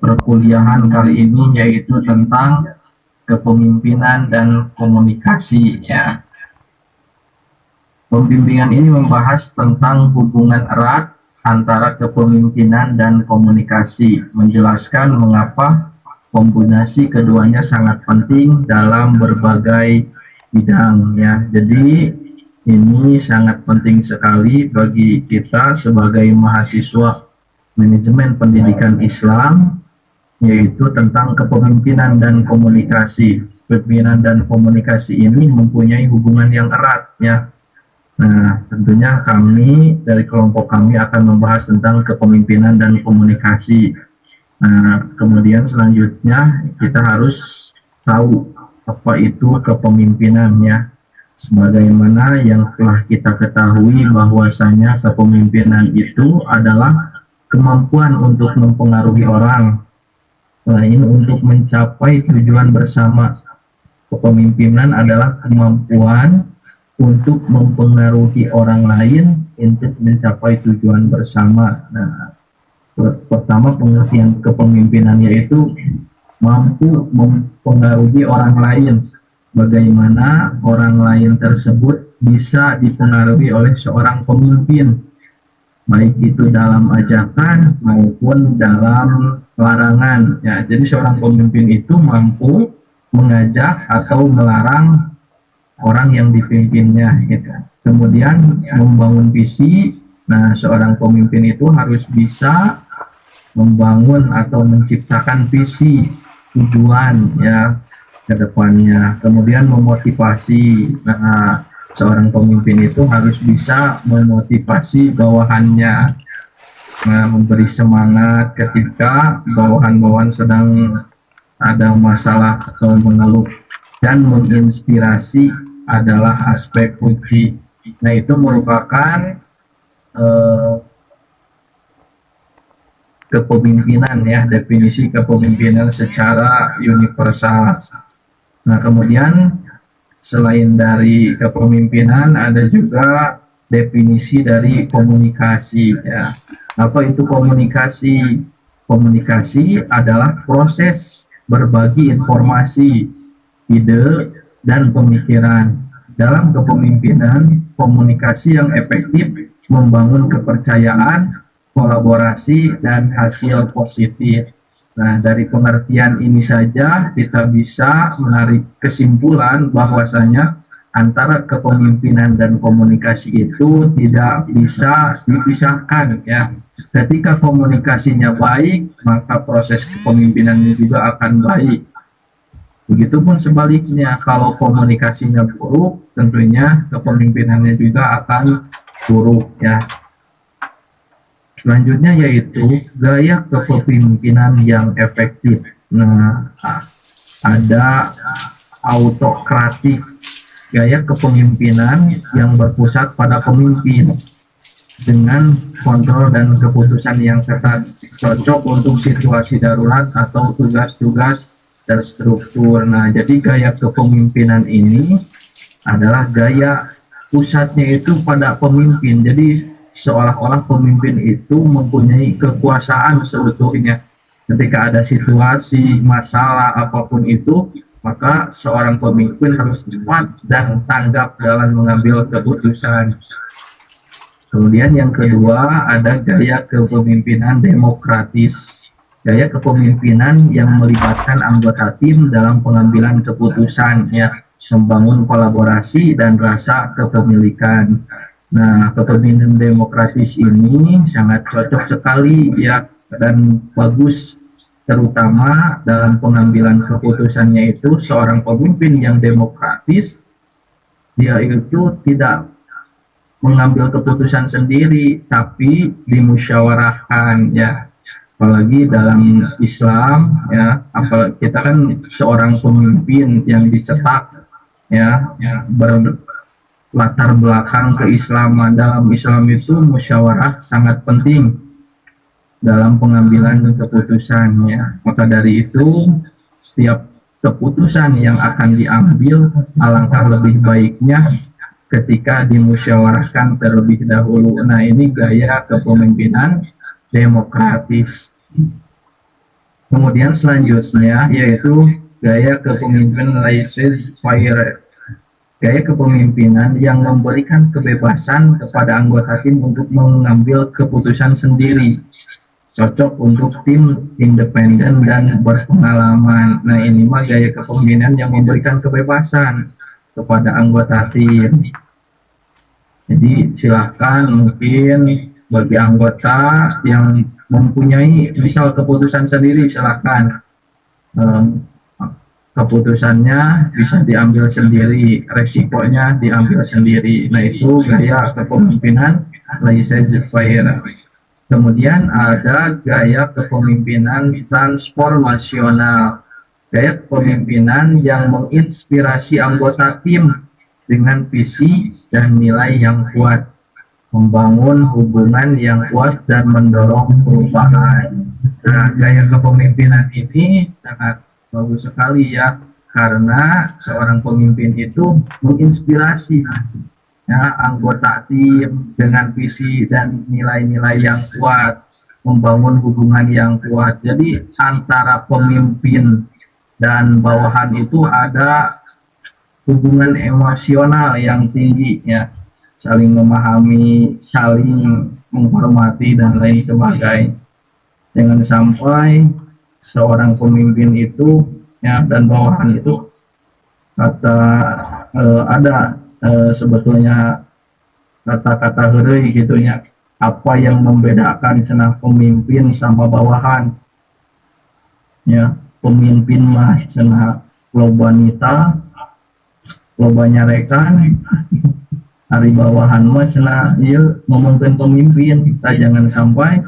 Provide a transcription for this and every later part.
perkuliahan kali ini, yaitu tentang kepemimpinan dan komunikasi ya. Pembimbingan ini membahas tentang hubungan erat antara kepemimpinan dan komunikasi, menjelaskan mengapa kombinasi keduanya sangat penting dalam berbagai bidang ya. Jadi ini sangat penting sekali bagi kita sebagai mahasiswa manajemen pendidikan Islam, yaitu tentang kepemimpinan dan komunikasi. Kepemimpinan dan komunikasi ini mempunyai hubungan yang erat ya. Nah, tentunya kami dari kelompok kami akan membahas tentang kepemimpinan dan komunikasi. Nah, kemudian selanjutnya kita harus tahu apa itu kepemimpinan ya. Sebagaimana yang telah kita ketahui bahwasanya kepemimpinan itu adalah kemampuan untuk mempengaruhi orang lain untuk mencapai tujuan bersama. Kepemimpinan adalah kemampuan untuk mempengaruhi orang lain untuk mencapai tujuan bersama. Nah, pertama pengertian kepemimpinan yaitu mampu mempengaruhi orang lain. Bagaimana orang lain tersebut bisa dipengaruhi oleh seorang pemimpin, baik itu dalam ajakan maupun dalam larangan. Ya, jadi seorang pemimpin itu mampu mengajak atau melarang orang yang dipimpinnya gitu. Kemudian membangun visi. Nah, seorang pemimpin itu harus bisa membangun atau menciptakan visi tujuan ya ke depannya. Kemudian memotivasi. Nah, seorang pemimpin itu harus bisa memotivasi bawahannya. Nah, memberi semangat ketika bawahan-bawahan sedang ada masalah atau mengeluh, dan menginspirasi adalah aspek kunci. Nah, itu merupakan kepemimpinan ya, definisi kepemimpinan secara universal. Nah, kemudian selain dari kepemimpinan ada juga definisi dari komunikasi ya. Apa itu komunikasi? Komunikasi adalah proses berbagi informasi, ide, dan pemikiran. Dalam kepemimpinan, komunikasi yang efektif membangun kepercayaan, kolaborasi, dan hasil positif. Nah, dari pengertian ini saja kita bisa menarik kesimpulan bahwasanya antara kepemimpinan dan komunikasi itu tidak bisa dipisahkan ya. Ketika komunikasinya baik, maka proses kepemimpinannya juga akan baik. Begitupun sebaliknya, kalau komunikasinya buruk, tentunya kepemimpinannya juga akan buruk ya. Selanjutnya yaitu gaya kepemimpinan yang efektif. Nah, ada autokratik, gaya kepemimpinan yang berpusat pada pemimpin dengan kontrol dan keputusan yang ketat, cocok untuk situasi darurat atau tugas-tugas terstruktur. Nah, jadi gaya kepemimpinan ini adalah gaya pusatnya itu pada pemimpin. Jadi seolah-olah pemimpin itu mempunyai kekuasaan sebetulnya. Ketika ada situasi, masalah apapun itu, maka seorang pemimpin harus cepat dan tanggap dalam mengambil keputusan. Kemudian yang kedua ada gaya kepemimpinan demokratis. Gaya kepemimpinan yang melibatkan anggota tim dalam pengambilan keputusan ya, membangun kolaborasi dan rasa kepemilikan. Nah, kepemimpinan demokratis ini sangat cocok sekali ya dan bagus, terutama dalam pengambilan keputusannya itu seorang pemimpin yang demokratis, dia itu tidak mengambil keputusan sendiri tapi dimusyawarahkan ya. Apalagi dalam Islam ya, apalagi kita kan seorang pemimpin yang dicetak ya, latar belakang keislaman. Dalam Islam itu musyawarah sangat penting dalam pengambilan keputusan ya. Maka dari itu setiap keputusan yang akan diambil alangkah lebih baiknya ketika dimusyawarahkan terlebih dahulu. Nah, ini gaya kepemimpinan demokratis. Kemudian selanjutnya yaitu gaya kepemimpinan laissez-faire. Gaya kepemimpinan yang memberikan kebebasan kepada anggota tim untuk mengambil keputusan sendiri. Cocok untuk tim independen dan berpengalaman. Nah, ini mah gaya kepemimpinan yang memberikan kebebasan kepada anggota tim. Jadi silakan mungkin bagi anggota yang mempunyai misal keputusan sendiri, silakan keputusannya bisa diambil sendiri, resikonya diambil sendiri. Nah, itu gaya kepemimpinan laissez-faire. Kemudian ada gaya kepemimpinan transformasional. Gaya kepemimpinan yang menginspirasi anggota tim dengan visi dan nilai yang kuat, membangun hubungan yang kuat dan mendorong perubahan. Nah, gaya kepemimpinan ini sangat bagus sekali ya, karena seorang pemimpin itu menginspirasi ya anggota tim dengan visi dan nilai-nilai yang kuat, membangun hubungan yang kuat. Jadi antara pemimpin dan bawahan itu ada hubungan emosional yang tinggi ya, saling memahami, saling menghormati dan lain sebagainya. Jangan sampai seorang pemimpin itu ya dan bawahan itu kata ada sebetulnya kata-kata heureuy gitu ya, apa yang membedakan cenah pemimpin sama bawahan ya. Pemimpin mah cenah loba nita loba nyarekan, hari bawahan mah cenah ieu ngomongkeun pemimpin. Kita jangan sampai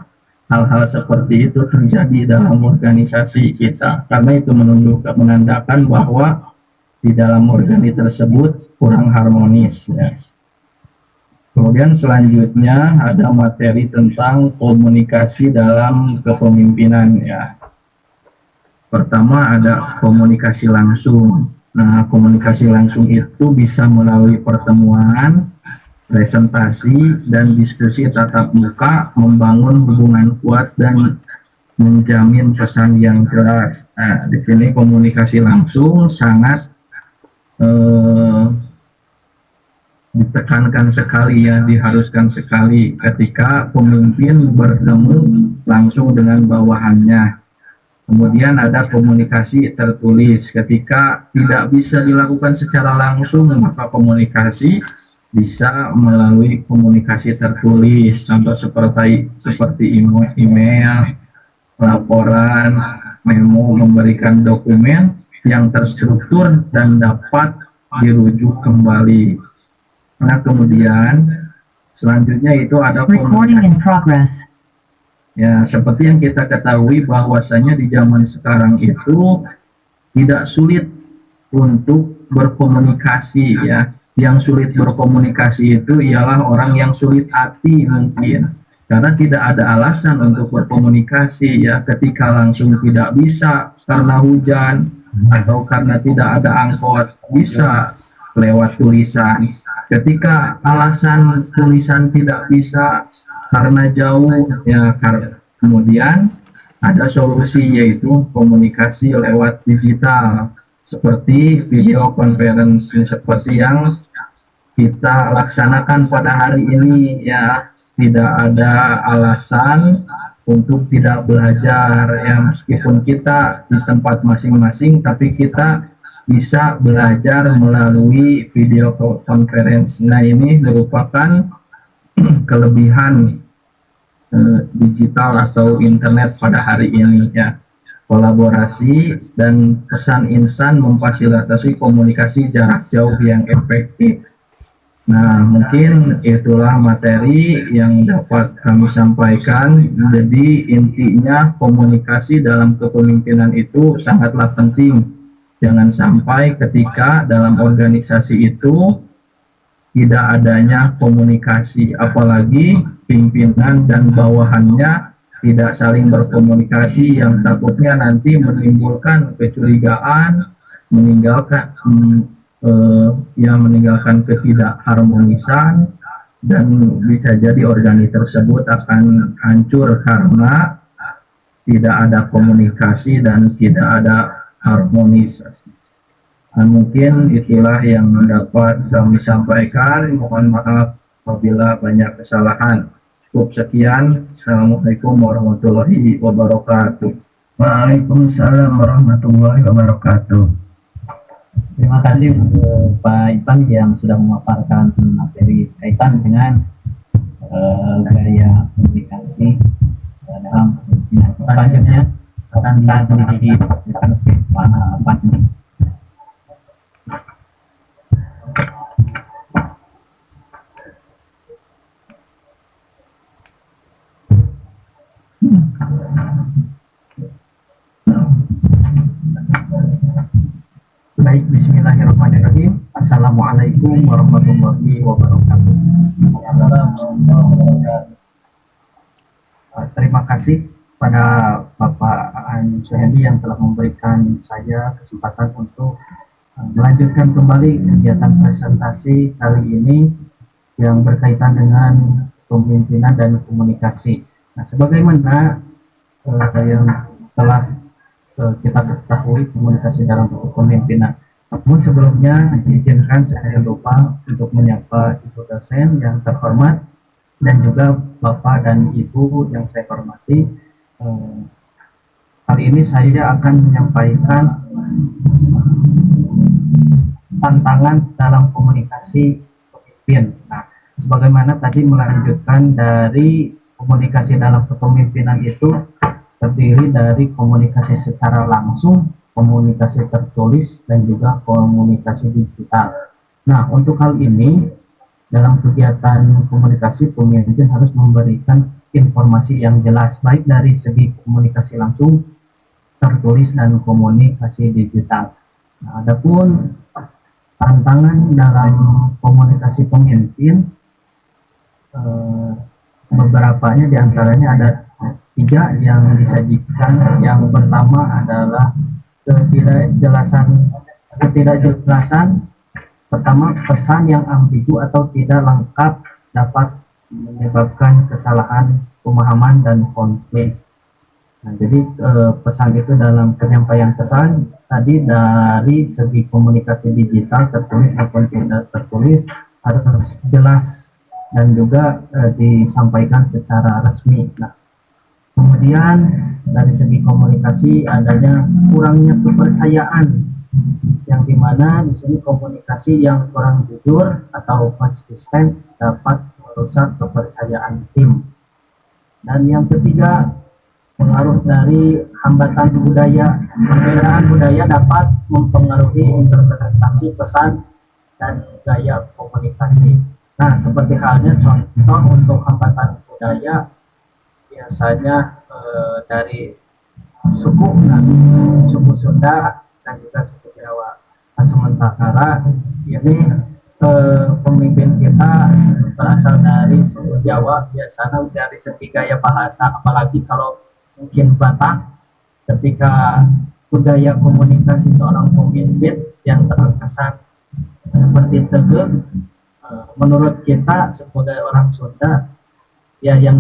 hal-hal seperti itu terjadi dalam organisasi kita, karena itu menandakan bahwa di dalam organisasi tersebut kurang harmonis ya. Kemudian selanjutnya ada materi tentang komunikasi dalam kepemimpinan ya. Pertama ada komunikasi langsung. Nah, komunikasi langsung itu bisa melalui pertemuan, presentasi, dan diskusi tatap muka, membangun hubungan kuat dan menjamin pesan yang jelas. Nah, di sini komunikasi langsung sangat ditekankan sekali ya, diharuskan sekali ketika pemimpin bertemu langsung dengan bawahannya. Kemudian ada komunikasi tertulis. Ketika tidak bisa dilakukan secara langsung, maka komunikasi bisa melalui komunikasi tertulis. Contoh seperti email, laporan, memo, memberikan dokumen yang terstruktur dan dapat dirujuk kembali. Nah, kemudian selanjutnya itu ada komunikasi. Ya, seperti yang kita ketahui bahwasanya di zaman sekarang itu tidak sulit untuk berkomunikasi ya. Yang sulit berkomunikasi itu ialah orang yang sulit hati mungkin. Karena tidak ada alasan untuk berkomunikasi ya, ketika langsung tidak bisa karena hujan atau karena tidak ada angkot, bisa lewat tulisan. Ketika alasan tulisan tidak bisa karena jauh ya, kemudian ada solusi yaitu komunikasi lewat digital seperti video conference seperti yang kita laksanakan pada hari ini ya. Tidak ada alasan untuk tidak belajar ya, meskipun kita di tempat masing-masing tapi kita bisa belajar melalui video conference. Nah, ini merupakan kelebihan digital atau internet pada hari ini ya. Kolaborasi dan pesan instan memfasilitasi komunikasi jarak jauh yang efektif. Nah, mungkin itulah materi yang dapat kami sampaikan. Jadi intinya komunikasi dalam kepemimpinan itu sangatlah penting. Jangan sampai ketika dalam organisasi itu tidak adanya komunikasi, apalagi pimpinan dan bawahannya tidak saling berkomunikasi, yang takutnya nanti menimbulkan kecurigaan, meninggalkan ketidakharmonisan, dan bisa jadi organisasi tersebut akan hancur karena tidak ada komunikasi dan tidak ada harmonisasi. Dan mungkin itulah yang dapat kami sampaikan. Mohon maaf apabila banyak kesalahan. Cukup sekian. Assalamualaikum warahmatullahi wabarakatuh. Waalaikumsalam warahmatullahi wabarakatuh. Terima kasih Pak Ipan yang sudah memaparkan materi kaitan dengan gaya komunikasi dalam pemimpinan. Selanjutnya akan dilanjutkan Pak Panji. Baik, bismillahirrahmanirrahim. Assalamualaikum warahmatullahi wabarakatuh. Terima kasih pada Bapak Aan Suhendi yang telah memberikan saya kesempatan untuk melanjutkan kembali kegiatan presentasi kali ini yang berkaitan dengan kepemimpinan dan komunikasi. Nah, sebagaimana yang telah kita ketahui komunikasi dalam kepemimpinan. Namun sebelumnya izinkan saya lupa untuk menyapa Ibu dosen yang terhormat dan juga Bapak dan Ibu yang saya hormati. Kali ini saya akan menyampaikan tantangan dalam komunikasi pemimpin. Nah, sebagaimana tadi melanjutkan dari komunikasi dalam kepemimpinan itu terdiri dari komunikasi secara langsung, komunikasi tertulis, dan juga komunikasi digital. Nah, untuk hal ini, dalam kegiatan komunikasi, pemimpin harus memberikan informasi yang jelas, baik dari segi komunikasi langsung, tertulis, dan komunikasi digital. Nah, adapun tantangan dalam komunikasi pemimpin, beberapanya diantaranya ada 3 yang disajikan. Yang pertama adalah ketidakjelasan. Pertama, pesan yang ambigu atau tidak lengkap dapat menyebabkan kesalahan pemahaman dan konflik. Nah, jadi pesan itu dalam penyampaian pesan tadi dari segi komunikasi digital tertulis maupun tidak tertulis harus jelas dan juga disampaikan secara resmi. Nah, kemudian dari segi komunikasi adanya kurangnya kepercayaan, yang dimana di sini komunikasi yang kurang jujur atau konsisten dapat merusak kepercayaan tim. Dan yang ketiga, pengaruh dari hambatan budaya. Perbedaan budaya dapat mempengaruhi interpretasi pesan dan gaya komunikasi. Nah, seperti halnya contoh untuk hambatan budaya biasanya dari suku Sunda dan juga suku Jawa. Nah, sementara ini pemimpin kita berasal dari suku Jawa, biasanya dari segi gaya bahasa, apalagi kalau mungkin Batak, ketika budaya komunikasi seorang pemimpin yang terkesan seperti teguh, menurut kita sebagai orang Sunda, ya yang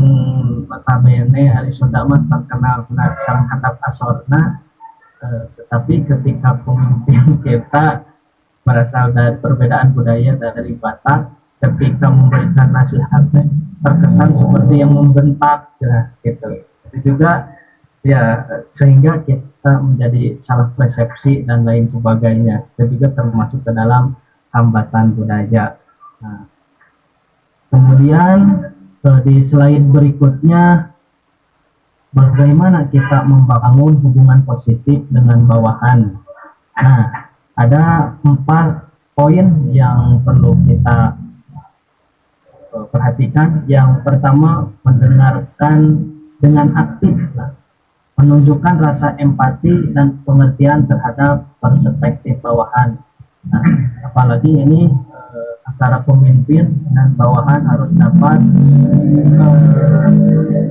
notabene hari Sunda mah terkenal sang hadap asorna, tetapi ketika pemimpin kita berasal dari perbedaan budaya dari Batak, ketika memberikan nasihatnya terkesan seperti yang membentak, ya, gitu. Itu juga ya sehingga kita menjadi salah persepsi dan lain sebagainya. Itu juga termasuk ke dalam hambatan budaya. Nah, kemudian di slide berikutnya, bagaimana kita membangun hubungan positif dengan bawahan. Nah, ada 4 poin yang perlu kita perhatikan. Yang pertama, mendengarkan dengan aktif, menunjukkan rasa empati dan pengertian terhadap perspektif bawahan. Nah, apalagi ini antara pemimpin dan bawahan harus dapat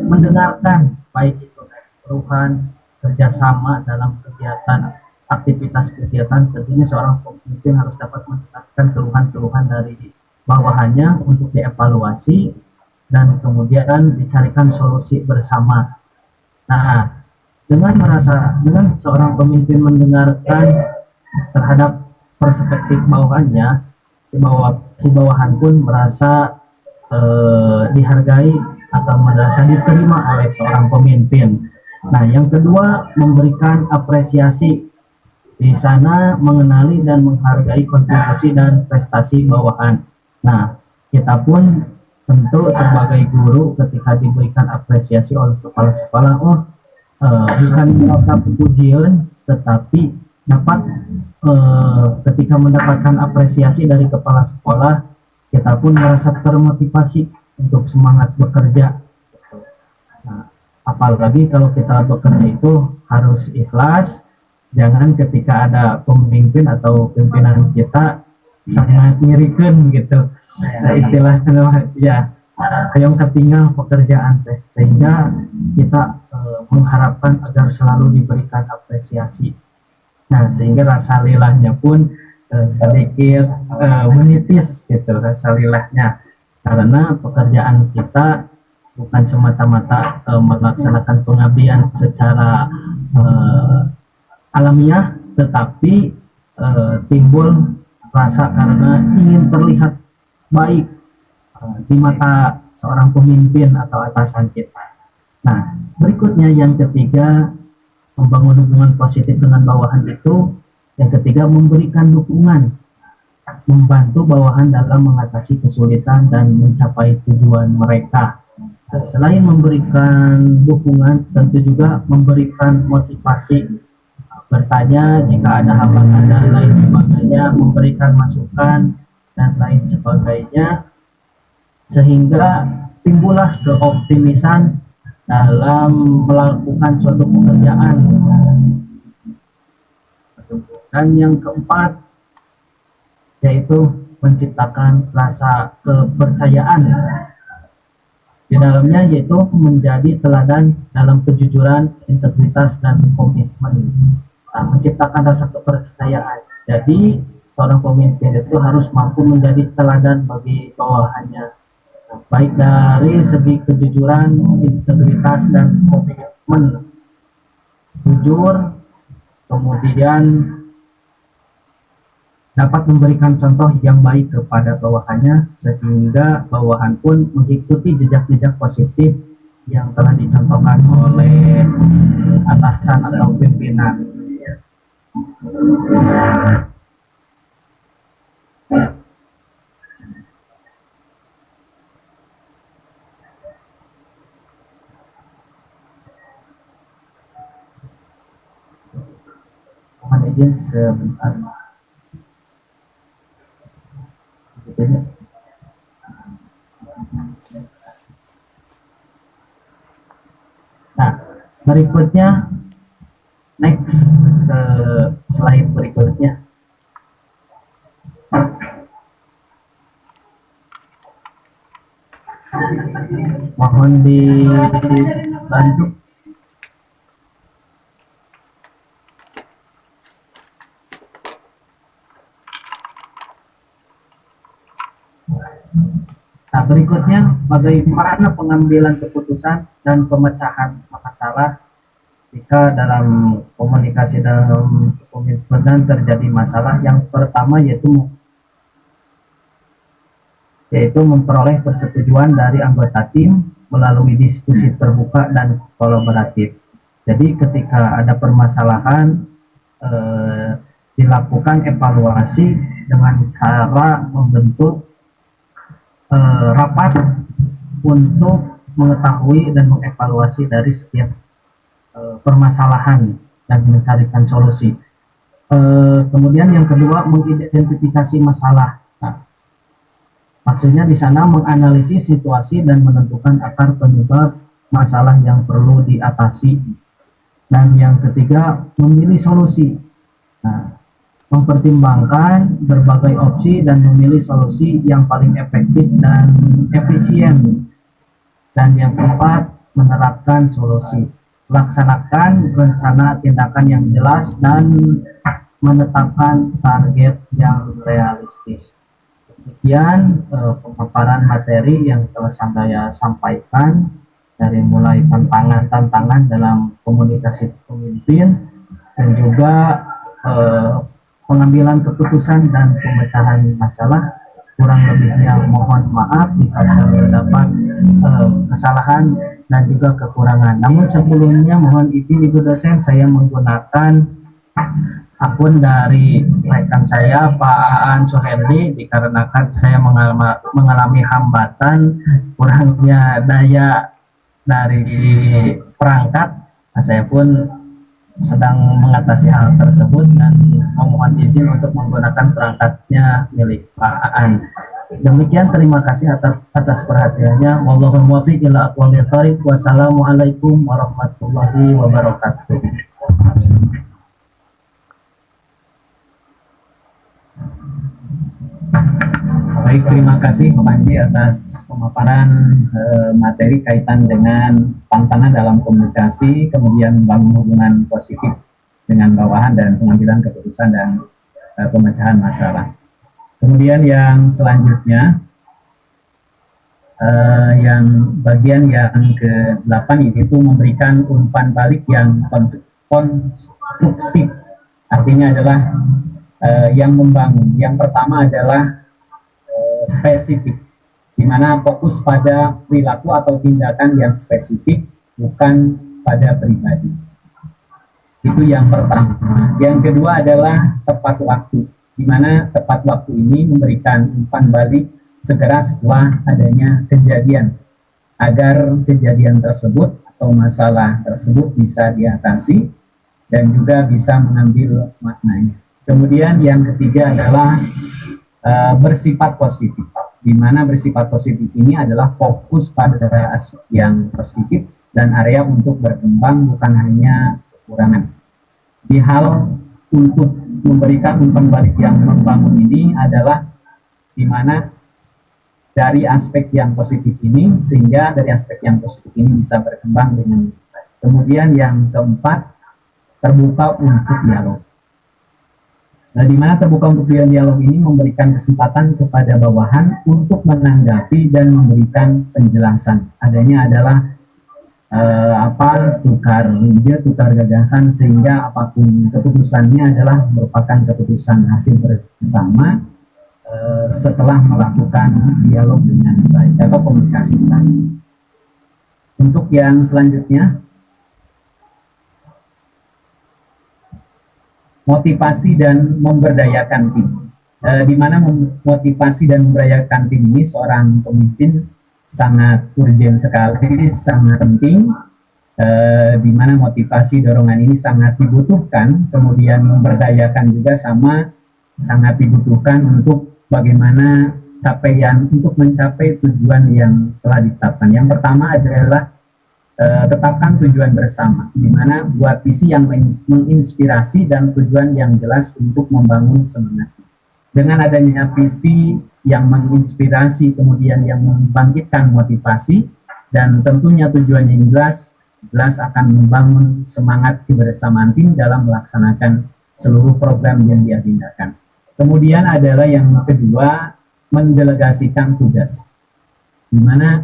mendengarkan, baik itu keluhan, kerjasama dalam kegiatan, aktivitas kegiatan. Tentunya seorang pemimpin harus dapat mendengarkan keluhan-keluhan dari bawahannya untuk dievaluasi dan kemudian dicarikan solusi bersama. Nah, dengan seorang pemimpin mendengarkan terhadap perspektif bawahannya, si bawahan pun merasa dihargai atau merasa diterima oleh seorang pemimpin. Nah, yang kedua, memberikan apresiasi. Di sana mengenali dan menghargai kontribusi dan prestasi bawahan. Nah, kita pun tentu sebagai guru ketika diberikan apresiasi oleh kepala sekolah, bukan dapat pujian, tetapi dapat ketika mendapatkan apresiasi dari kepala sekolah, kita pun merasa termotivasi untuk semangat bekerja. Nah, apalagi kalau kita bekerja itu harus ikhlas, jangan ketika ada pemimpin atau pimpinan kita sangat nyirikan gitu, istilahnya ya yang ketinggal pekerjaan teh, sehingga kita mengharapkan agar selalu diberikan apresiasi. Nah, sehingga rasa lilahnya pun sedikit menipis gitu, rasa lilahnya, karena pekerjaan kita bukan semata-mata melaksanakan pengabdian secara alamiah, tetapi timbul rasa karena ingin terlihat baik di mata seorang pemimpin atau atasan kita. Nah, berikutnya yang ketiga, membangun hubungan positif dengan bawahan itu. Yang ketiga, memberikan dukungan, membantu bawahan dalam mengatasi kesulitan dan mencapai tujuan mereka. Nah, selain memberikan dukungan, tentu juga memberikan motivasi, bertanya jika ada hambatan dan lain sebagainya, memberikan masukan dan lain sebagainya, sehingga timbullah keoptimisan dalam melakukan suatu pekerjaan. Dan yang keempat, yaitu menciptakan rasa kepercayaan di dalamnya, yaitu menjadi teladan dalam kejujuran, integritas, dan komitmen. Nah, menciptakan rasa kepercayaan. Jadi seorang pemimpin itu harus mampu menjadi teladan bagi bawahannya, baik dari segi kejujuran, integritas, dan komitmen. Jujur, kemudian dapat memberikan contoh yang baik kepada bawahannya, sehingga bawahan pun mengikuti jejak-jejak positif yang telah dicontohkan oleh atasan atau pimpinan. Mohon izin sebentar. Nah, berikutnya, next ke slide berikutnya. Mohon dibantu. Nah, berikutnya, bagaimana pengambilan keputusan dan pemecahan masalah jika dalam komunikasi dalam kepemimpinan terjadi masalah. Yang pertama yaitu memperoleh persetujuan dari anggota tim melalui diskusi terbuka dan kolaboratif. Jadi ketika ada permasalahan, dilakukan evaluasi dengan cara membentuk rapat untuk mengetahui dan mengevaluasi dari setiap permasalahan dan mencarikan solusi. Kemudian yang kedua, mengidentifikasi masalah. Nah, maksudnya di sana menganalisis situasi dan menentukan akar penyebab masalah yang perlu diatasi. Dan yang ketiga, memilih solusi. Nah, mempertimbangkan berbagai opsi dan memilih solusi yang paling efektif dan efisien. Dan yang keempat, menerapkan solusi. Laksanakan rencana tindakan yang jelas dan menetapkan target yang realistis. Demikian pemaparan materi yang telah saya sampaikan. dari mulai tantangan-tantangan dalam komunikasi pemimpin dan juga eh, pengambilan keputusan dan pemecahan masalah. Kurang lebihnya mohon maaf jika terdapat kesalahan dan juga kekurangan. Namun sebelumnya mohon izin Ibu dosen, saya menggunakan akun dari rekan saya Pak Aan Suherdi dikarenakan saya mengalami hambatan kurangnya daya dari perangkat. Nah, saya pun sedang mengatasi hal tersebut dan memohon izin untuk menggunakan perangkatnya milik Pak Aan. Demikian, terima kasih atas perhatiannya. Wallahul muwaffiq ila aqwamit thoriq. Wassalamualaikum warahmatullahi wabarakatuh. Baik, terima kasih Pak Panji atas pemaparan materi kaitan dengan tantangan dalam komunikasi, kemudian membangun hubungan positif dengan bawahan dan pengambilan keputusan dan pemecahan masalah. Kemudian yang selanjutnya, yang bagian yang ke-8 itu memberikan umpan balik yang konstruktif, artinya adalah yang membangun. Yang pertama adalah spesifik, di mana fokus pada perilaku atau tindakan yang spesifik, bukan pada pribadi. Itu yang pertama. Yang kedua adalah tepat waktu, di mana tepat waktu ini memberikan umpan balik segera setelah adanya kejadian, agar kejadian tersebut atau masalah tersebut bisa diatasi dan juga bisa mengambil maknanya. Kemudian yang ketiga adalah bersifat positif, di mana bersifat positif ini adalah fokus pada aspek yang positif dan area untuk berkembang, bukan hanya kekurangan. Di hal untuk memberikan umpan balik yang membangun ini adalah di mana dari aspek yang positif ini, sehingga dari aspek yang positif ini bisa berkembang dengan baik. Kemudian yang keempat, terbuka untuk dialog. Nah, di mana terbuka untuk dialog ini memberikan kesempatan kepada bawahan untuk menanggapi dan memberikan penjelasan. Adanya adalah tukar gagasan, sehingga apapun keputusannya adalah merupakan keputusan hasil bersama setelah melakukan dialog dengan baik atau komunikasi baik. Untuk yang selanjutnya, motivasi dan memberdayakan tim. Di mana motivasi dan memberdayakan tim ini seorang pemimpin sangat urgent sekali, sangat penting. Di mana motivasi dorongan ini sangat dibutuhkan, kemudian memberdayakan juga sangat dibutuhkan untuk bagaimana untuk mencapai tujuan yang telah ditetapkan. Yang pertama adalah tetapkan tujuan bersama, di mana buat visi yang menginspirasi dan tujuan yang jelas untuk membangun semangat. Dengan adanya visi yang menginspirasi, kemudian yang membangkitkan motivasi, dan tentunya tujuan yang jelas akan membangun semangat kebersamaan tim dalam melaksanakan seluruh program yang diagendakan. Kemudian adalah yang kedua, mendelegasikan tugas, di mana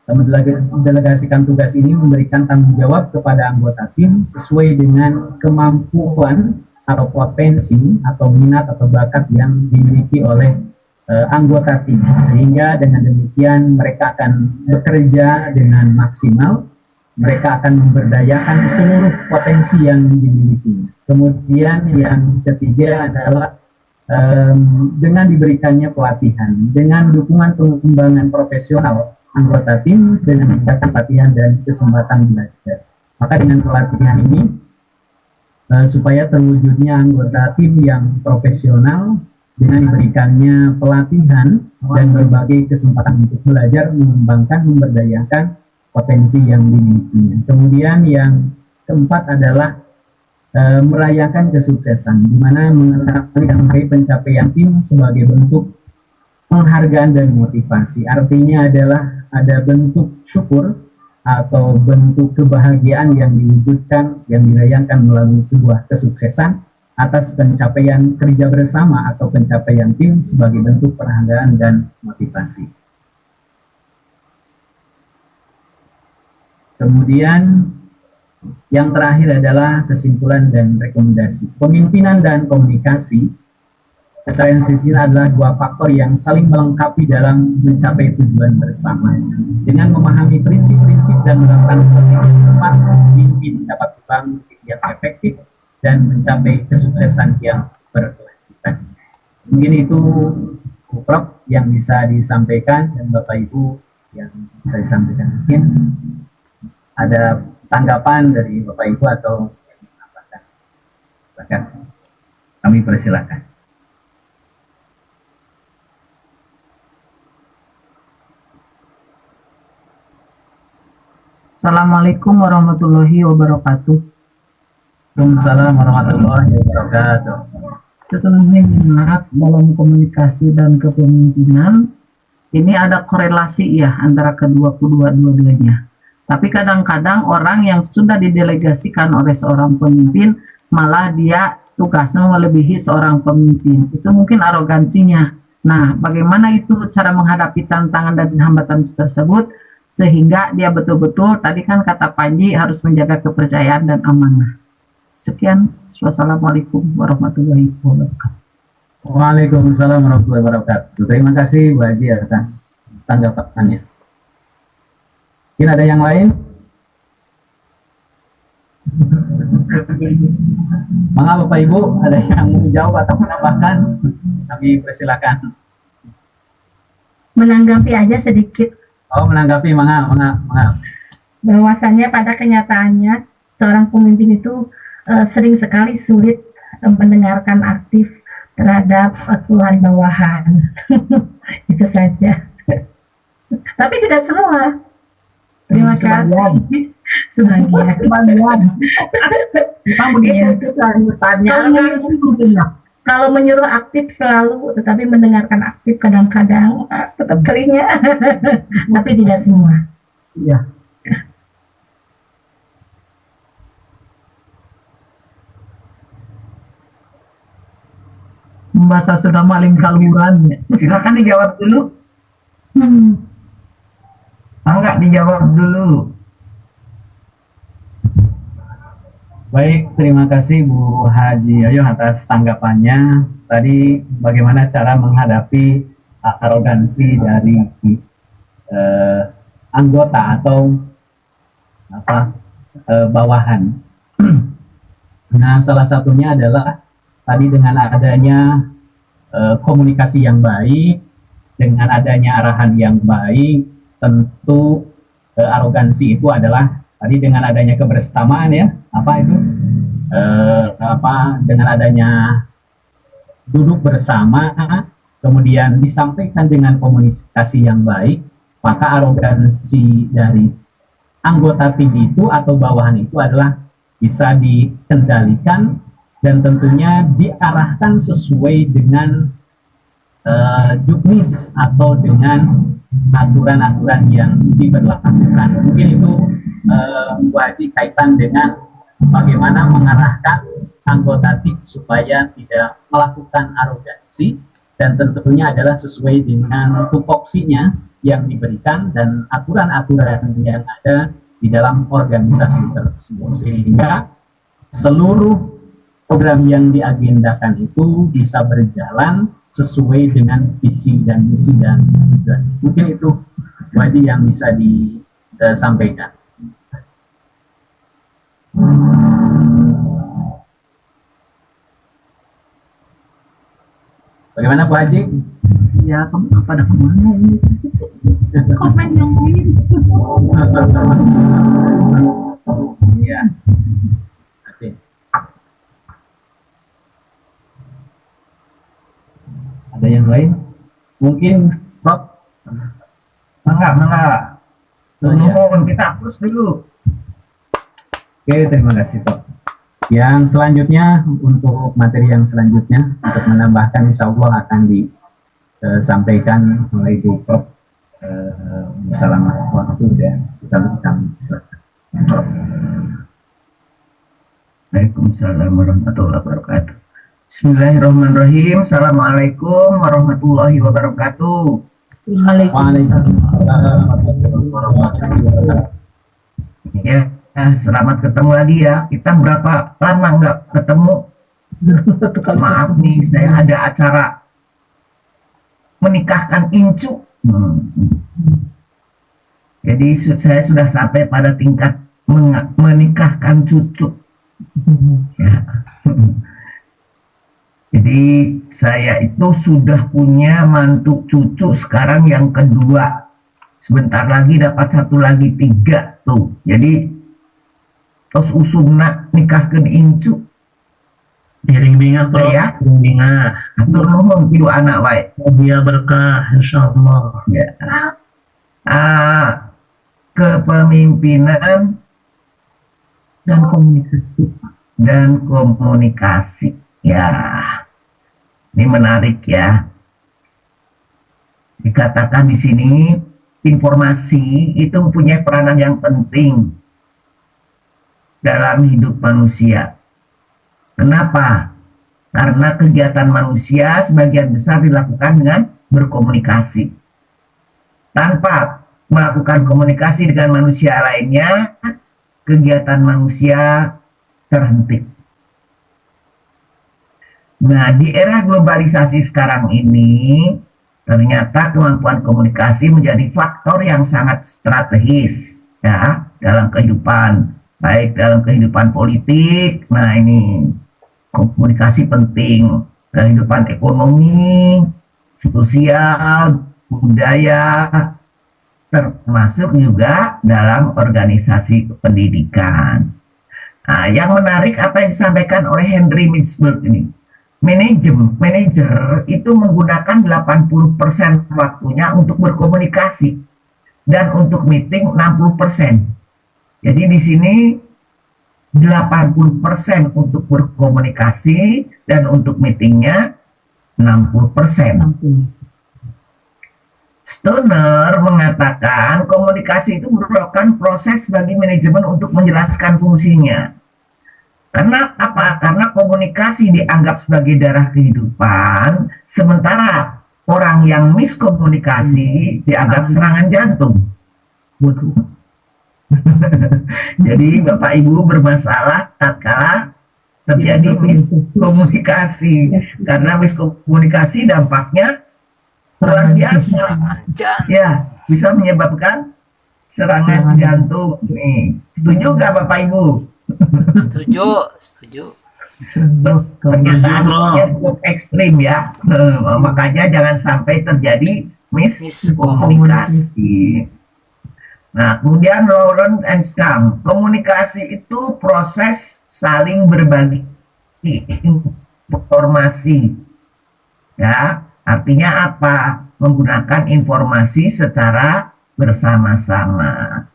mendelegasikan tugas ini memberikan tanggung jawab kepada anggota tim sesuai dengan kemampuan atau potensi atau minat atau bakat yang dimiliki oleh anggota tim, sehingga dengan demikian mereka akan bekerja dengan maksimal, mereka akan memberdayakan seluruh potensi yang dimiliki. Kemudian yang ketiga adalah dengan diberikannya pelatihan, dengan dukungan pengembangan profesional anggota tim dengan mendapatkan pelatihan dan kesempatan belajar. Maka dengan pelatihan ini supaya terwujudnya anggota tim yang profesional dengan diberikannya pelatihan dan berbagai kesempatan untuk belajar, mengembangkan, memberdayakan potensi yang dimilikinya. Kemudian yang keempat adalah merayakan kesuksesan, di mana mengetahui dan meraih pencapaian tim sebagai bentuk penghargaan dan motivasi. Artinya adalah ada bentuk syukur atau bentuk kebahagiaan yang diwujudkan, yang dirayakan melalui sebuah kesuksesan atas pencapaian kerja bersama atau pencapaian tim sebagai bentuk penghargaan dan motivasi. Kemudian yang terakhir adalah kesimpulan dan rekomendasi. Pemimpinan dan komunikasi. Esensi adalah dua faktor yang saling melengkapi dalam mencapai tujuan bersama. Dengan memahami prinsip-prinsip dan menerapkan strategi tepat, pemimpin dapat bekerja efektif dan mencapai kesuksesan yang berkelanjutan. Mungkin itu Prof yang bisa disampaikan dan Bapak Ibu yang bisa disampaikan. Mungkin ada tanggapan dari Bapak Ibu atau yang menambahkan. Silakan. Kami persilakan. Assalamualaikum warahmatullahi wabarakatuh. Waalaikumsalam warahmatullahi wabarakatuh. Setelah menyimak dalam komunikasi dan kepemimpinan, ini ada korelasi ya antara kedua-duanya. Tapi kadang-kadang orang yang sudah didelegasikan oleh seorang pemimpin, malah dia tugasnya melebihi seorang pemimpin. Itu mungkin arogansinya. Nah, bagaimana itu cara menghadapi tantangan dan hambatan tersebut, sehingga dia betul-betul, tadi kan kata Panji, harus menjaga kepercayaan dan amanah. Sekian, wassalamualaikum warahmatullahi wabarakatuh. Waalaikumsalam warahmatullahi wabarakatuh. Terima kasih Bu Haji atas tanggapannya. Mungkin ada yang lain? Mangga Bapak Ibu, ada yang mau menjawab atau menambahkan? Kami persilakan. Menanggapi aja sedikit. Oh, menanggapi, mangga. Bahwasannya pada kenyataannya seorang pemimpin itu sering sekali sulit mendengarkan aktif terhadap keluhan bawahan. Itu saja. Tapi tidak semua. Terima kasih. Sebagian. Kalau menyuruh aktif selalu, tetapi mendengarkan aktif kadang-kadang tetap telinga. Tapi tidak semua. Iya. Masa sudah maling kaluran ya. Silakan dijawab dulu. Enggak dijawab dulu. Baik, terima kasih Bu Haji Yoyo atas tanggapannya. Tadi bagaimana cara menghadapi arogansi dari anggota atau bawahan. Nah, salah satunya adalah tadi dengan adanya komunikasi yang baik, dengan adanya arahan yang baik, tentu arogansi itu adalah tadi dengan adanya kebersamaan ya, dengan adanya duduk bersama, kemudian disampaikan dengan komunikasi yang baik, maka arogansi dari anggota tim itu atau bawahan itu adalah bisa dikendalikan dan tentunya diarahkan sesuai dengan juknis atau dengan aturan-aturan yang diberlakukan. Mungkin itu wajib kaitan dengan bagaimana mengarahkan anggota tim supaya tidak melakukan arogansi dan tentunya adalah sesuai dengan tupoksinya yang diberikan dan aturan-aturan yang ada di dalam organisasi tersebut sehingga seluruh program yang diagendakan itu bisa berjalan sesuai dengan visi dan misi dan tujuan. Mungkin itu wajib yang bisa disampaikan. Bagaimana Bu Haji? Ya, pada kemana ini? Komen yang lain. Ya. Oke. Ada yang lain? Mungkin Prof? Mangga. Nuhun, kita hapus dulu. Oke, terima kasih Prof. Yang selanjutnya untuk materi yang selanjutnya untuk menambahkan insya Allah akan disampaikan oleh Ibu Prof. Assalamualaikum warahmatullahi wabarakatuh. Waalaikumsalam warahmatullahi wabarakatuh. Bismillahirrahmanirrahim. Assalamualaikum warahmatullahi wabarakatuh. Waalaikumsalam warahmatullahi wabarakatuh. Ya, selamat ketemu lagi ya. Kita berapa lama nggak ketemu? Maaf nih, saya ada acara menikahkan Incu. Jadi saya sudah sampai pada tingkat menikahkan cucu. Ya. Jadi saya itu sudah punya mantu cucu sekarang yang kedua. Sebentar lagi dapat satu lagi 3 tuh. Jadi tos usumna nikahkeun Incu. Iring bingah bro, Ya. iring bingah. Atur nuhun kieu anak wae. Dia berkah insya Allah. Ya. Kepemimpinan dan komunikasi. dan komunikasi. Ya, ini menarik ya. Dikatakan di sini informasi itu mempunyai peranan yang penting dalam hidup manusia. Kenapa? Karena kegiatan manusia sebagian besar dilakukan dengan berkomunikasi. Tanpa melakukan komunikasi dengan manusia lainnya, kegiatan manusia terhenti. Nah, di era globalisasi sekarang ini, ternyata kemampuan komunikasi menjadi faktor yang sangat strategis ya dalam kehidupan, baik dalam kehidupan politik. Nah, ini komunikasi penting, kehidupan ekonomi, sosial, budaya, termasuk juga dalam organisasi pendidikan. Nah, yang menarik apa yang disampaikan oleh Henry Mintzberg ini. Manajer itu menggunakan 80% waktunya untuk berkomunikasi dan untuk meeting 60%. Jadi di sini 80% untuk berkomunikasi dan untuk meetingnya 60%. Stoner mengatakan komunikasi itu merupakan proses bagi manajemen untuk menjelaskan fungsinya. Karena apa? Karena komunikasi dianggap sebagai darah kehidupan, sementara orang yang miskomunikasi dianggap serangan jantung. Jadi Bapak Ibu bermasalah tatkala terjadi miskomunikasi. Karena miskomunikasi dampaknya luar biasa. Ya, bisa menyebabkan serangan jantung. Nih, setuju nggak Bapak Ibu? Setuju. Pernyataannya cukup ekstrim ya. Makanya jangan sampai terjadi miskomunikasi. Nah, kemudian Lawrence and Scrum, komunikasi itu proses saling berbagi informasi. Ya, artinya apa? Menggunakan informasi secara bersama-sama.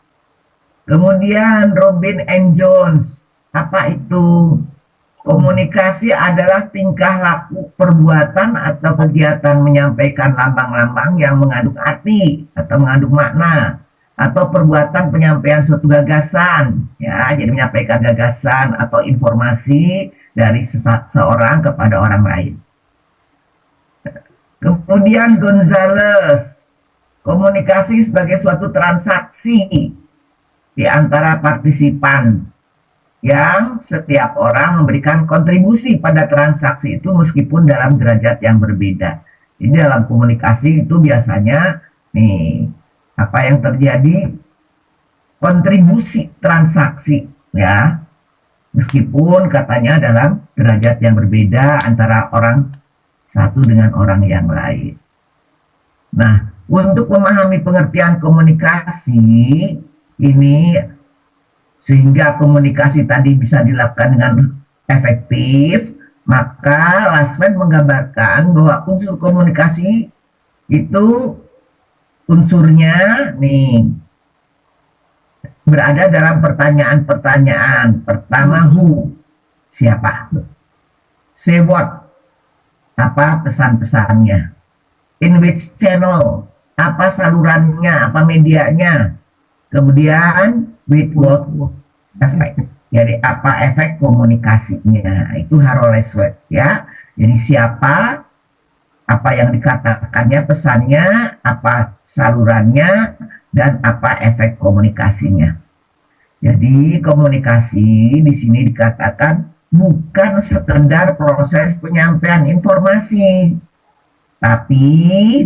Kemudian Robin and Jones, apa itu? Komunikasi adalah tingkah laku, perbuatan atau kegiatan menyampaikan lambang-lambang yang mengandung arti atau mengandung makna, atau perbuatan penyampaian suatu gagasan, ya, jadi menyampaikan gagasan atau informasi dari seseorang kepada orang lain. Kemudian Gonzales, komunikasi sebagai suatu transaksi di antara partisipan yang setiap orang memberikan kontribusi pada transaksi itu meskipun dalam derajat yang berbeda. Jadi dalam komunikasi itu biasanya nih apa yang terjadi, kontribusi transaksi ya, meskipun katanya dalam derajat yang berbeda antara orang satu dengan orang yang lain. Nah, untuk memahami pengertian komunikasi ini sehingga komunikasi tadi bisa dilakukan dengan efektif, maka Laswell menggambarkan bahwa unsur komunikasi itu unsurnya nih berada dalam pertanyaan-pertanyaan. Pertama, who, siapa? Say what, apa pesan-pesannya? In which channel, apa salurannya, apa medianya? Kemudian with what effect, jadi apa efek komunikasinya, itu Harold Laswell ya. Jadi siapa, apa yang dikatakannya, pesannya, apa salurannya, dan apa efek komunikasinya. Jadi komunikasi di sini dikatakan bukan sekedar proses penyampaian informasi, tapi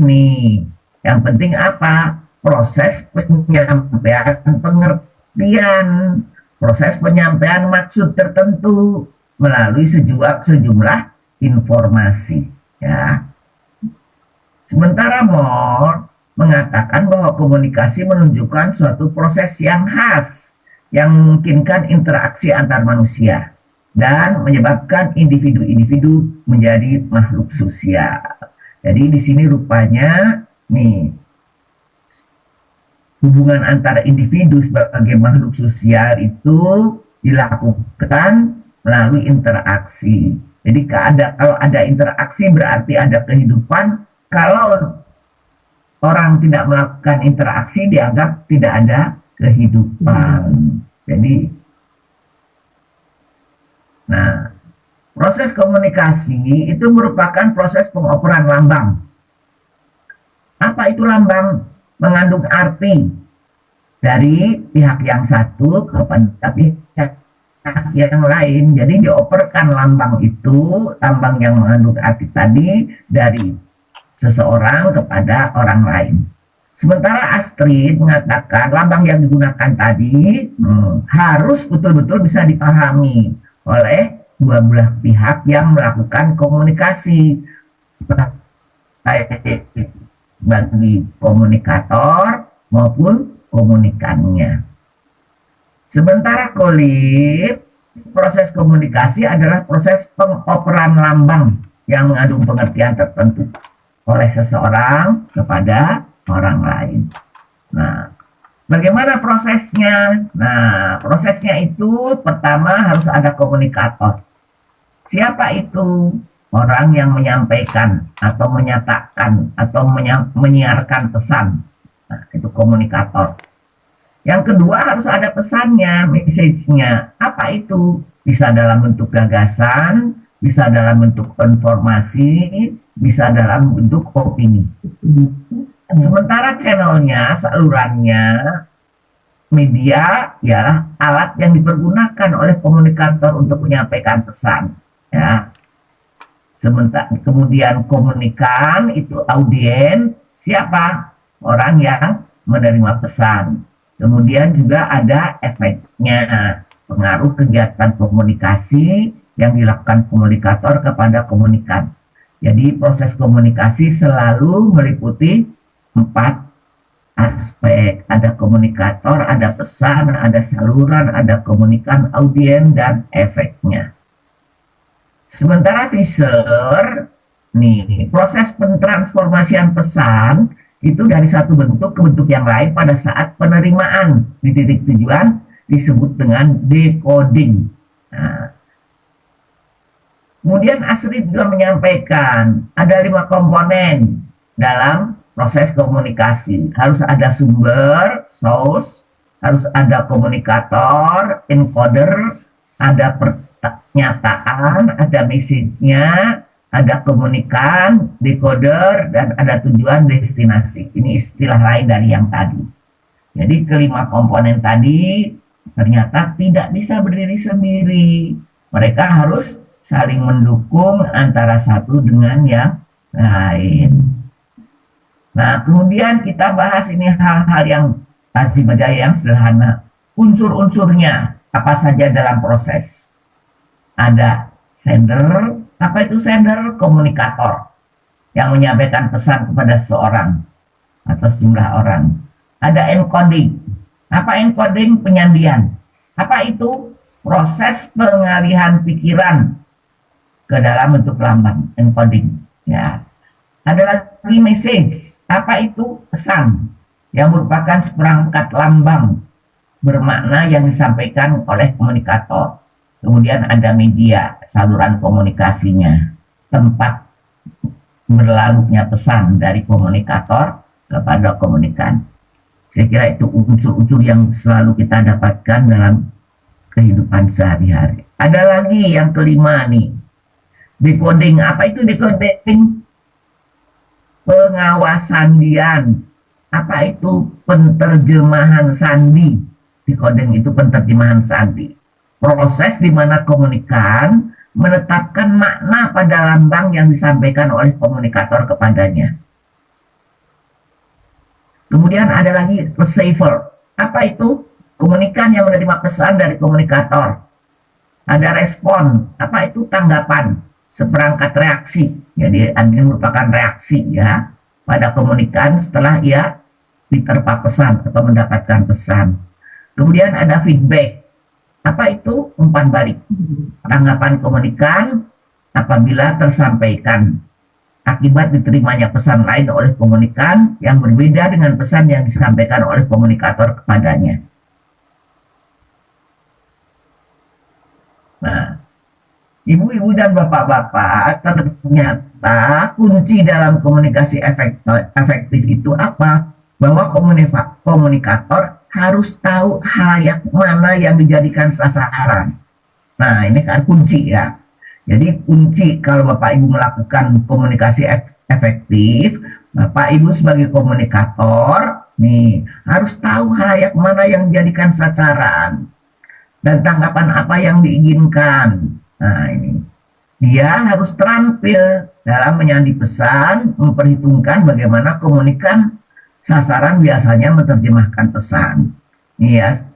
nih yang penting apa? Proses penyampaian pengertian, proses penyampaian maksud tertentu melalui sejumlah informasi, ya. Sementara Moore mengatakan bahwa komunikasi menunjukkan suatu proses yang khas yang memungkinkan interaksi antar manusia dan menyebabkan individu-individu menjadi makhluk sosial. Jadi di sini rupanya nih hubungan antara individu sebagai makhluk sosial itu dilakukan melalui interaksi. Jadi kalau ada interaksi berarti ada kehidupan. Kalau orang tidak melakukan interaksi dianggap tidak ada kehidupan. Jadi, nah, proses komunikasi itu merupakan proses pengoperan lambang. Apa itu lambang? Mengandung arti dari pihak yang satu kepada pihak yang lain. Jadi dioperkan lambang itu, lambang yang mengandung arti tadi dari seseorang kepada orang lain. Sementara Astrid mengatakan lambang yang digunakan tadi harus betul-betul bisa dipahami oleh dua belah pihak yang melakukan komunikasi, baik bagi komunikator maupun komunikannya. Sementara Kolib, proses komunikasi adalah proses pengoperan lambang yang mengandung pengertian tertentu oleh seseorang kepada orang lain. Nah, bagaimana prosesnya? Nah, prosesnya itu pertama harus ada komunikator. Siapa itu? Orang yang menyampaikan atau menyatakan atau menyiarkan pesan. Nah, itu komunikator. Yang kedua harus ada pesannya, message-nya. Apa itu? Bisa dalam bentuk gagasan, bisa dalam bentuk informasi, bisa dalam bentuk opini. Sementara channelnya, salurannya, media ialah alat yang dipergunakan oleh komunikator untuk menyampaikan pesan. Ya. Sementara kemudian komunikan itu audien, siapa? Orang yang menerima pesan. Kemudian juga ada efeknya, pengaruh kegiatan komunikasi yang dilakukan komunikator kepada komunikan. Jadi proses komunikasi selalu meliputi 4 aspek. Ada komunikator, ada pesan, ada saluran, ada komunikan, audien, dan efeknya. Sementara Fisher, nih, proses pentransformasian pesan itu dari satu bentuk ke bentuk yang lain pada saat penerimaan di titik tujuan disebut dengan decoding. Nah, kemudian Astrid juga menyampaikan ada 5 komponen dalam proses komunikasi. Harus ada sumber, source, harus ada komunikator, encoder, ada pernyataan, ada message-nya, ada komunikan, decoder, dan ada tujuan destinasi. Ini istilah lain dari yang tadi. Jadi kelima komponen tadi ternyata tidak bisa berdiri sendiri. Mereka harus saling mendukung antara satu dengan yang lain. Nah, kemudian kita bahas ini hal-hal yang lazim aja yang sederhana. Unsur-unsurnya apa saja dalam proses. Ada sender, apa itu sender? Komunikator yang menyampaikan pesan kepada seseorang atau sejumlah orang. Ada encoding. Apa encoding? Penyandian. Apa itu? Proses pengalihan pikiran ke dalam bentuk lambang, encoding. Ya. Ada lagi message. Apa itu? Pesan yang merupakan seperangkat lambang bermakna yang disampaikan oleh komunikator. Kemudian ada media, saluran komunikasinya, tempat berlalunya pesan dari komunikator kepada komunikan. Saya kira itu unsur-unsur yang selalu kita dapatkan dalam kehidupan sehari-hari. Ada lagi yang kelima nih, decoding. Apa itu decoding? Pengawasan sandian. Apa itu? Penterjemahan sandi Decoding itu penerjemahan sandi. Proses di mana komunikan menetapkan makna pada lambang yang disampaikan oleh komunikator kepadanya. Kemudian ada lagi receiver. Apa itu? Komunikan yang menerima pesan dari komunikator. Ada respon. Apa itu? Tanggapan. Seperangkat reaksi. Jadi ini merupakan reaksi ya pada komunikan setelah ia diterpa pesan atau mendapatkan pesan. Kemudian ada feedback. Apa itu? Umpan balik. Tanggapan komunikan apabila tersampaikan akibat diterimanya pesan lain oleh komunikan yang berbeda dengan pesan yang disampaikan oleh komunikator kepadanya. Nah, ibu-ibu dan bapak-bapak, ternyata kunci dalam komunikasi efektif itu apa? Bahwa komunikator harus tahu halayak mana yang dijadikan sasaran. Nah, ini kan kunci ya. Jadi kunci kalau Bapak Ibu melakukan komunikasi efektif, Bapak Ibu sebagai komunikator nih harus tahu halayak mana yang dijadikan sasaran dan tanggapan apa yang diinginkan. Nah, ini dia harus terampil dalam menyandi pesan, memperhitungkan bagaimana komunikan sasaran biasanya menerjemahkan pesan. Ya,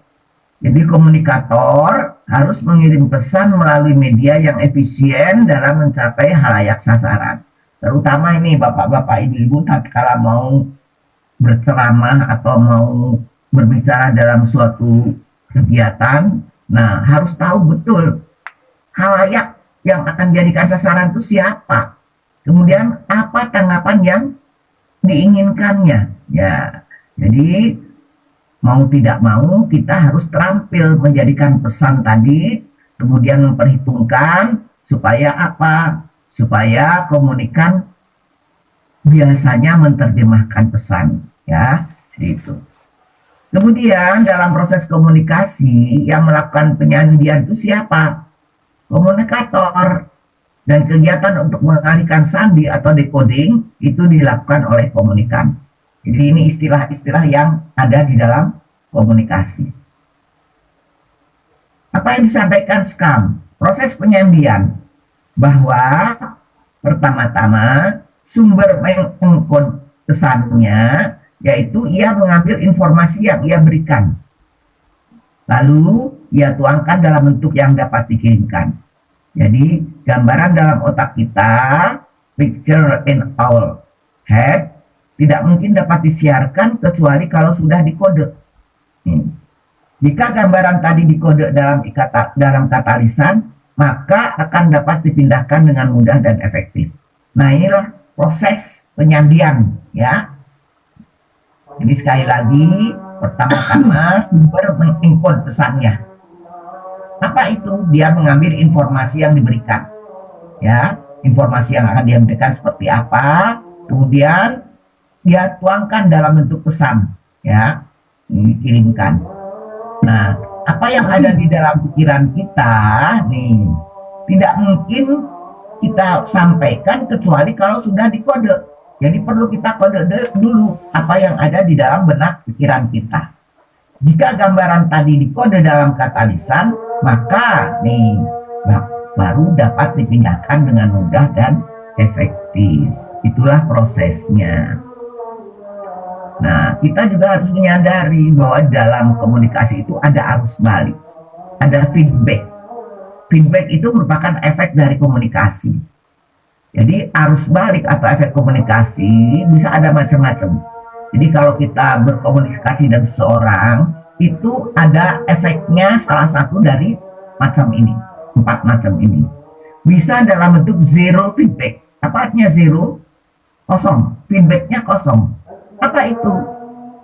jadi komunikator harus mengirim pesan melalui media yang efisien dalam mencapai halayak sasaran. Terutama ini bapak-bapak, ibu-ibu tatkala mau berceramah atau mau berbicara dalam suatu kegiatan, nah harus tahu betul halayak yang akan dijadikan sasaran itu siapa. Kemudian apa tanggapan yang diinginkannya. Ya, jadi mau tidak mau kita harus terampil menjadikan pesan tadi, kemudian memperhitungkan supaya apa? Supaya komunikan biasanya menerjemahkan pesan, ya, itu. Kemudian dalam proses komunikasi yang melakukan penyandian itu siapa? Komunikator. Dan kegiatan untuk mengalihkan sandi atau decoding itu dilakukan oleh komunikan. Jadi ini istilah-istilah yang ada di dalam komunikasi. Apa yang disampaikan Scrum? Proses penyandian bahwa pertama-tama sumber mengkode pesannya yaitu ia mengambil informasi yang ia berikan. Lalu ia tuangkan dalam bentuk yang dapat dikirimkan. Jadi gambaran dalam otak kita, picture in our head, tidak mungkin dapat disiarkan kecuali kalau sudah dikode. Jika gambaran tadi dikode dalam kata lisan, maka akan dapat dipindahkan dengan mudah dan efektif. Nah, inilah proses penyandian, ya. Jadi sekali lagi, pertama-tama sumber mengencode pesannya. Apa itu? Dia mengambil informasi yang diberikan, ya, informasi yang akan dia berikan seperti apa, kemudian dia tuangkan dalam bentuk pesan, ya, dikirimkan. Nah, apa yang ada di dalam pikiran kita nih tidak mungkin kita sampaikan kecuali kalau sudah dikode. Jadi perlu kita kode dulu apa yang ada di dalam benak pikiran kita. Jika gambaran tadi dikode dalam kata lisan, maka nih baru dapat dipindahkan dengan mudah dan efektif. Itulah prosesnya. Nah, kita juga harus menyadari bahwa dalam komunikasi itu ada arus balik, ada feedback. Feedback itu merupakan efek dari komunikasi. Jadi arus balik atau efek komunikasi bisa ada macam-macam. Jadi kalau kita berkomunikasi dengan seseorang, itu ada efeknya salah satu dari macam ini, 4 macam ini. Bisa dalam bentuk zero feedback. Apa artinya zero? Kosong. Feedbacknya kosong. Apa itu?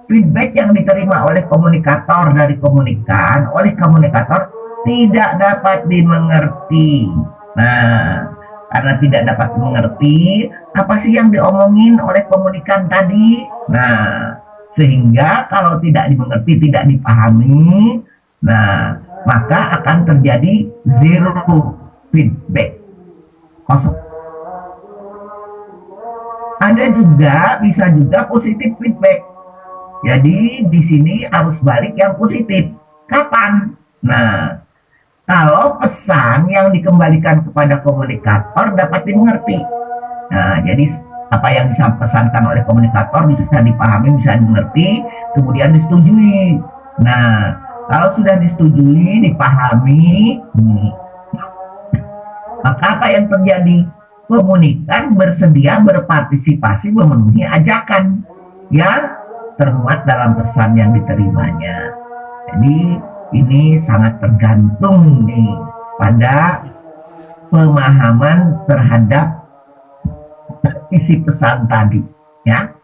Feedback yang diterima oleh komunikator dari komunikan, oleh komunikator tidak dapat dimengerti. Nah, karena tidak dapat mengerti, apa sih yang diomongin oleh komunikan tadi? Nah, sehingga kalau tidak dimengerti, tidak dipahami, nah, maka akan terjadi zero feedback. Kosong. Ada juga, bisa juga positif feedback. Jadi di sini arus balik yang positif. Kapan? Nah, kalau pesan yang dikembalikan kepada komunikator dapat dimengerti. Nah, jadi apa yang dipesankan oleh komunikator bisa dipahami, bisa dimengerti, kemudian disetujui. Nah, kalau sudah disetujui, dipahami, maka apa yang terjadi? Komunikan bersedia berpartisipasi memenuhi ajakan yang termuat dalam pesan yang diterimanya. Jadi ini sangat tergantung nih pada pemahaman terhadap isi pesan tadi, ya.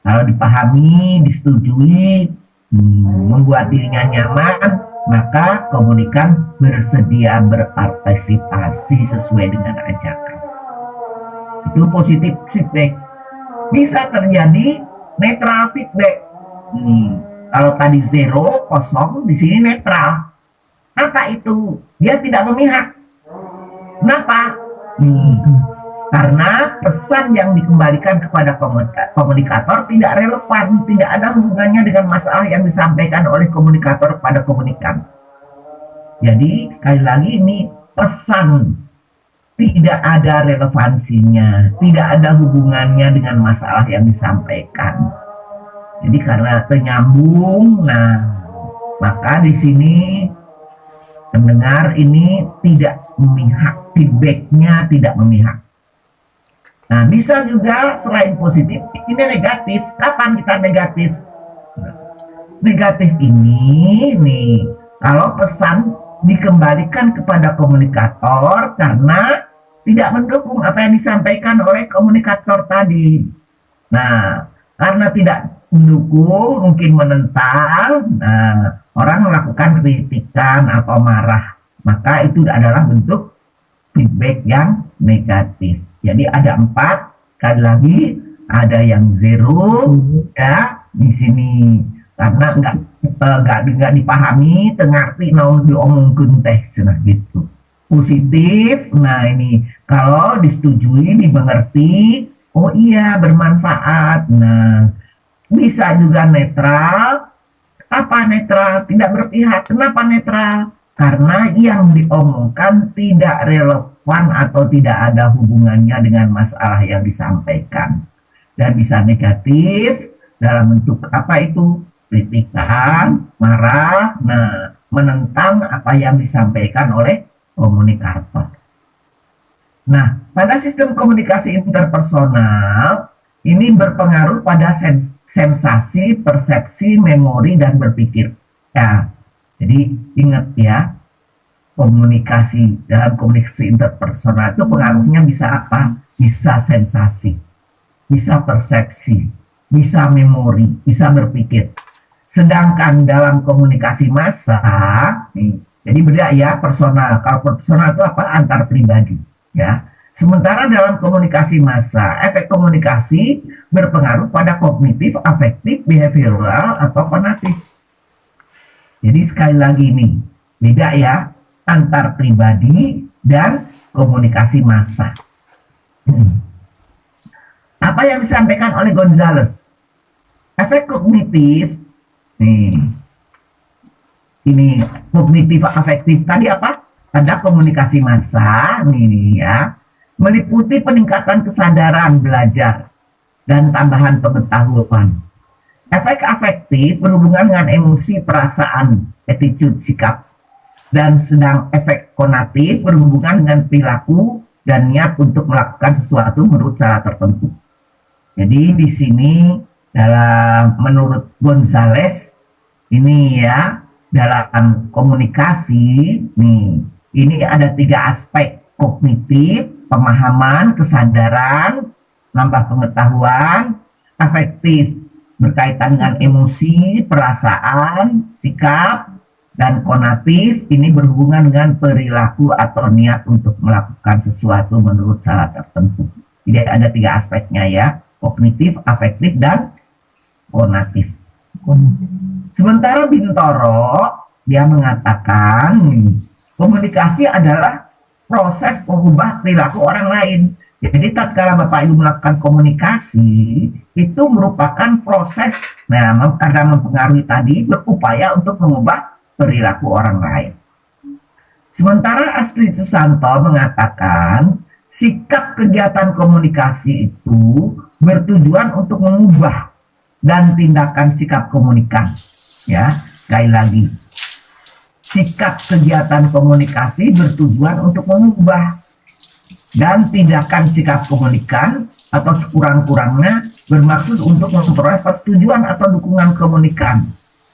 Kalau dipahami, disetujui, membuat dirinya nyaman, maka komunikan bersedia berpartisipasi sesuai dengan ajakan. Itu positif feedback. Bisa terjadi netral feedback. Kalau tadi zero, kosong, di sini netral. Apa itu? Dia tidak memihak. Kenapa? Karena pesan yang dikembalikan kepada komunikator tidak relevan, tidak ada hubungannya dengan masalah yang disampaikan oleh komunikator pada komunikan. Jadi sekali lagi ini pesan tidak ada relevansinya, tidak ada hubungannya dengan masalah yang disampaikan. Jadi karena penyambung, nah maka di sini pendengar ini tidak memihak, feedbacknya tidak memihak. Nah, bisa juga selain positif, ini negatif. Kapan kita negatif? Negatif ini nih, kalau pesan dikembalikan kepada komunikator karena tidak mendukung apa yang disampaikan oleh komunikator tadi. Nah, karena tidak mendukung, mungkin menentang, nah, orang melakukan kritikan atau marah, maka itu adalah bentuk feedback yang negatif. Jadi ada 4, sekali lagi ada yang zero, ya di sini karena nggak dipahami, tengarti naon diomongkeun teh cenah gitu. Positif, nah ini kalau disetujui, dimengerti, oh iya bermanfaat. Nah, bisa juga netral. Apa netral? Tidak berpihak. Kenapa netral? Karena yang diomongkan tidak relevan atau tidak ada hubungannya dengan masalah yang disampaikan. Dan bisa negatif dalam bentuk apa itu? Kritikan, marah, nah, menentang apa yang disampaikan oleh komunikator. Nah, pada sistem komunikasi interpersonal ini berpengaruh pada sensasi, persepsi, memori, dan berpikir. Ya, jadi ingat ya, dalam komunikasi interpersonal itu pengaruhnya bisa apa? Bisa sensasi, bisa persepsi, bisa memori, bisa berpikir. Sedangkan dalam komunikasi massa, jadi beda ya personal. Kalau personal itu apa? Antar pribadi, ya. Sementara dalam komunikasi massa, efek komunikasi berpengaruh pada kognitif, afektif, behavioral, atau konatif. Jadi sekali lagi nih, beda ya antar pribadi dan komunikasi massa. Apa yang disampaikan oleh Gonzales? Efek kognitif, ini kognitif afektif tadi apa? Ada komunikasi massa, nih ya, meliputi peningkatan kesadaran belajar dan tambahan pengetahuan. Efek afektif berhubungan dengan emosi, perasaan, attitude, sikap. Dan sedang efek konatif berhubungan dengan perilaku dan niat untuk melakukan sesuatu menurut cara tertentu. Jadi di sini menurut Gonzales ini ya, dalam komunikasi nih, ini ada 3 aspek: kognitif, pemahaman, kesadaran, nambah pengetahuan; afektif, berkaitan dengan emosi, perasaan, sikap; dan konatif, ini berhubungan dengan perilaku atau niat untuk melakukan sesuatu menurut cara tertentu. Jadi ada 3 aspeknya ya, kognitif, afektif, dan konatif. Sementara Bintoro, dia mengatakan komunikasi adalah proses mengubah perilaku orang lain. Jadi tatkala Bapak Ibu melakukan komunikasi, itu merupakan proses, nah karena mempengaruhi tadi, berupaya untuk mengubah perilaku orang lain. Sementara Astrid Susanto mengatakan sikap kegiatan komunikasi itu bertujuan untuk mengubah dan tindakan sikap komunikan. Ya, sekali lagi, sikap kegiatan komunikasi bertujuan untuk mengubah dan tindakan sikap komunikan atau sekurang-kurangnya bermaksud untuk memperoleh persetujuan atau dukungan komunikan.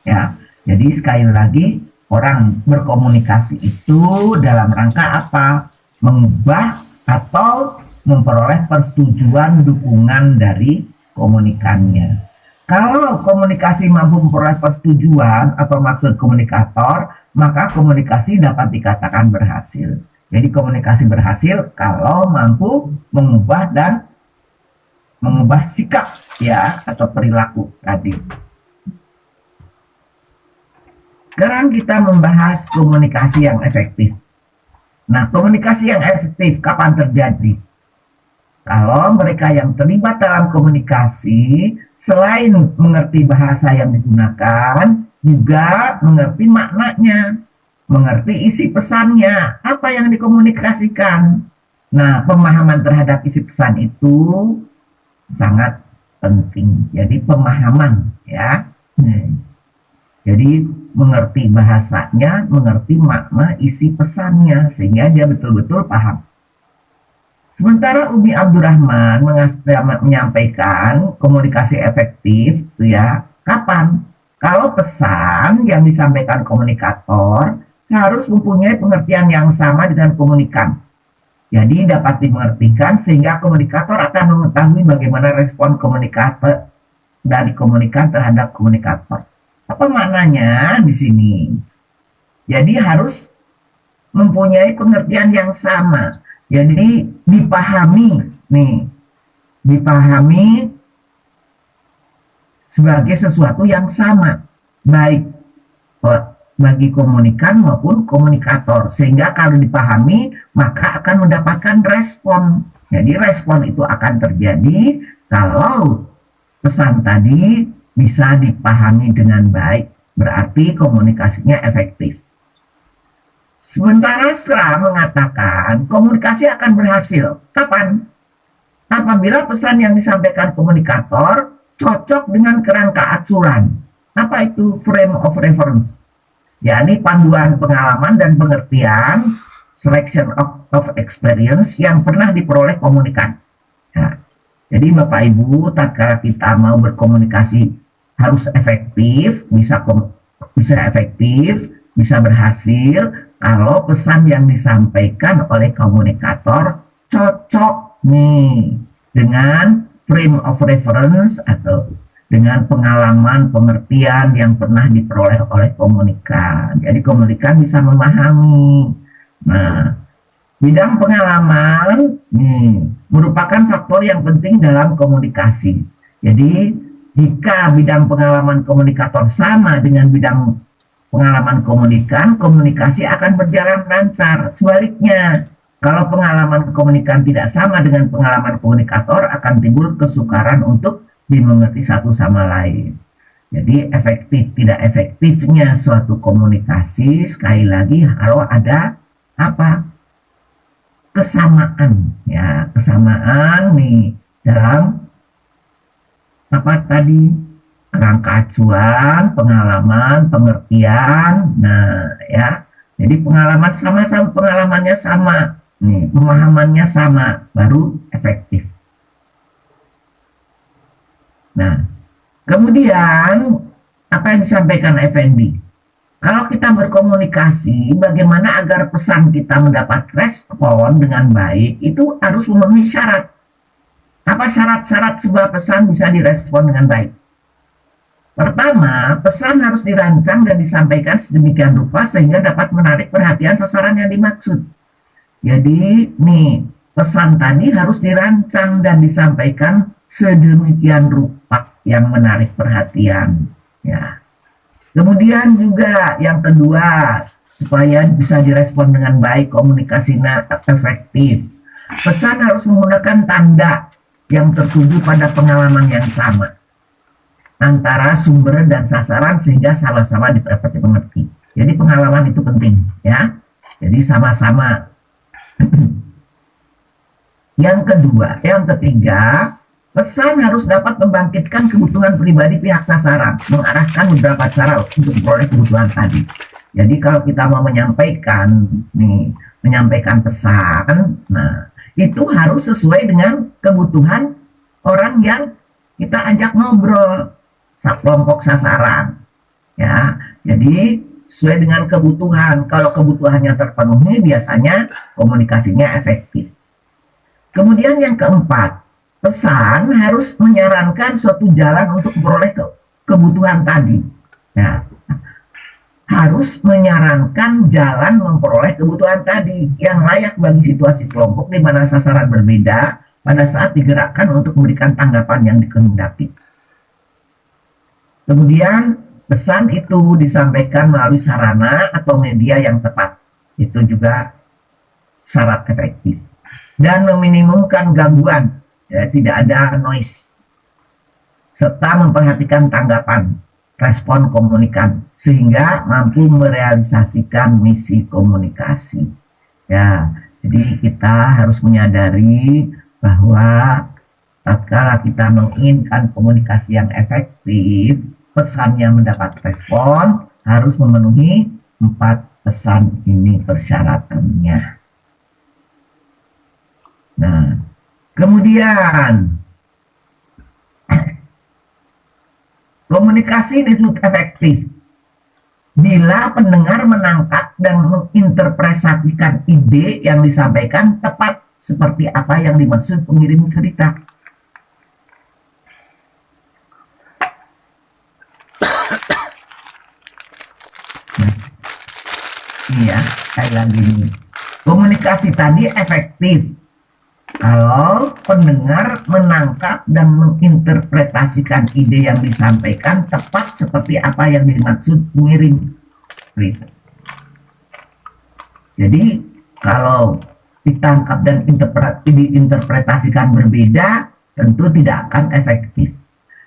Ya, jadi sekali lagi orang berkomunikasi itu dalam rangka apa? Mengubah atau memperoleh persetujuan dukungan dari komunikannya. Kalau komunikasi mampu memperoleh persetujuan atau maksud komunikator, maka komunikasi dapat dikatakan berhasil. Jadi komunikasi berhasil kalau mampu mengubah dan mengubah sikap ya atau perilaku tadi. Sekarang kita membahas komunikasi yang efektif. Nah, komunikasi yang efektif kapan terjadi? Kalau mereka yang terlibat dalam komunikasi selain mengerti bahasa yang digunakan, juga mengerti maknanya, mengerti isi pesannya, apa yang dikomunikasikan. Nah, pemahaman terhadap isi pesan itu sangat penting. Jadi pemahaman ya. Jadi mengerti bahasanya, mengerti makna isi pesannya sehingga dia betul-betul paham. Sementara Umi Abdurrahman menyampaikan komunikasi efektif itu ya kapan? Kalau pesan yang disampaikan komunikator harus mempunyai pengertian yang sama dengan komunikan. Jadi dapat dimengertikan sehingga komunikator akan mengetahui bagaimana respon komunikator dari komunikan terhadap komunikator. Apa maknanya di sini? Jadi harus mempunyai pengertian yang sama. Jadi dipahami sebagai sesuatu yang sama, baik bagi komunikan maupun komunikator, sehingga kalau dipahami maka akan mendapatkan respon. Jadi respon itu akan terjadi kalau pesan tadi bisa dipahami dengan baik, berarti komunikasinya efektif. Sementara Sra mengatakan komunikasi akan berhasil. Kapan? Apabila pesan yang disampaikan komunikator cocok dengan kerangka acuan. Apa itu frame of reference? Yakni panduan pengalaman dan pengertian, selection of experience yang pernah diperoleh komunikan. Nah, jadi Bapak Ibu, tatkala kita mau berkomunikasi harus efektif, bisa efektif, bisa berhasil kalau pesan yang disampaikan oleh komunikator cocok nih dengan frame of reference atau dengan pengalaman pengertian yang pernah diperoleh oleh komunikan. Jadi komunikan bisa memahami. Nah, bidang pengalaman merupakan faktor yang penting dalam komunikasi. Jadi jika bidang pengalaman komunikator sama dengan bidang pengalaman komunikan, komunikasi akan berjalan lancar. Sebaliknya, kalau pengalaman komunikan tidak sama dengan pengalaman komunikator, akan timbul kesukaran untuk dimengerti satu sama lain. Jadi efektif tidak efektifnya suatu komunikasi sekali lagi kalau ada apa? Kesamaan ya, kesamaan nih dalam apa tadi? Kerangka acuan, pengalaman, pengertian. Nah, ya. Jadi pengalaman sama-sama, pengalamannya sama. Nih, pemahamannya sama, baru efektif. Nah, kemudian apa yang disampaikan Effendi? Kalau kita berkomunikasi, bagaimana agar pesan kita mendapat respon dengan baik, itu harus memenuhi syarat. Apa syarat-syarat sebuah pesan bisa direspon dengan baik? Pertama, pesan harus dirancang dan disampaikan sedemikian rupa sehingga dapat menarik perhatian sasaran yang dimaksud. Jadi, pesan tadi harus dirancang dan disampaikan sedemikian rupa yang menarik perhatian. Ya. Kemudian juga yang kedua, supaya bisa direspon dengan baik, komunikasinya efektif. Pesan harus menggunakan tanda yang tertuju pada pengalaman yang sama antara sumber dan sasaran sehingga sama-sama dapat dimengerti. Jadi pengalaman itu penting ya. Jadi sama-sama. Yang ketiga, pesan harus dapat membangkitkan kebutuhan pribadi pihak sasaran, mengarahkan beberapa cara untuk memperoleh kebutuhan tadi. Jadi kalau kita mau menyampaikan pesan, nah itu harus sesuai dengan kebutuhan orang yang kita ajak ngobrol, kelompok sasaran. Ya, jadi sesuai dengan kebutuhan. Kalau kebutuhannya terpenuhi, biasanya komunikasinya efektif. Kemudian yang keempat, pesan harus menyarankan suatu jalan untuk memperoleh kebutuhan tadi. Ya, harus menyarankan jalan memperoleh kebutuhan tadi yang layak bagi situasi kelompok di mana sasaran berbeda pada saat digerakkan untuk memberikan tanggapan yang dikehendaki. Kemudian pesan itu disampaikan melalui sarana atau media yang tepat. Itu juga syarat efektif. Dan meminimumkan gangguan, ya, tidak ada noise. Serta memperhatikan tanggapan, respon komunikan, sehingga mampu merealisasikan misi komunikasi. Ya, jadi kita harus menyadari bahwa tatkala kita menginginkan komunikasi yang efektif, pesan yang mendapat respon harus memenuhi 4 pesan ini persyaratannya. Nah, kemudian komunikasi disebut efektif bila pendengar menangkap dan menginterpretasikan ide yang disampaikan tepat seperti apa yang dimaksud pengirim cerita. Iya, kayak lagi nih. Komunikasi tadi efektif kalau pendengar menangkap dan menginterpretasikan ide yang disampaikan tepat seperti apa yang dimaksud pengirim cerita. Jadi kalau ditangkap dan diinterpretasikan berbeda, tentu tidak akan efektif.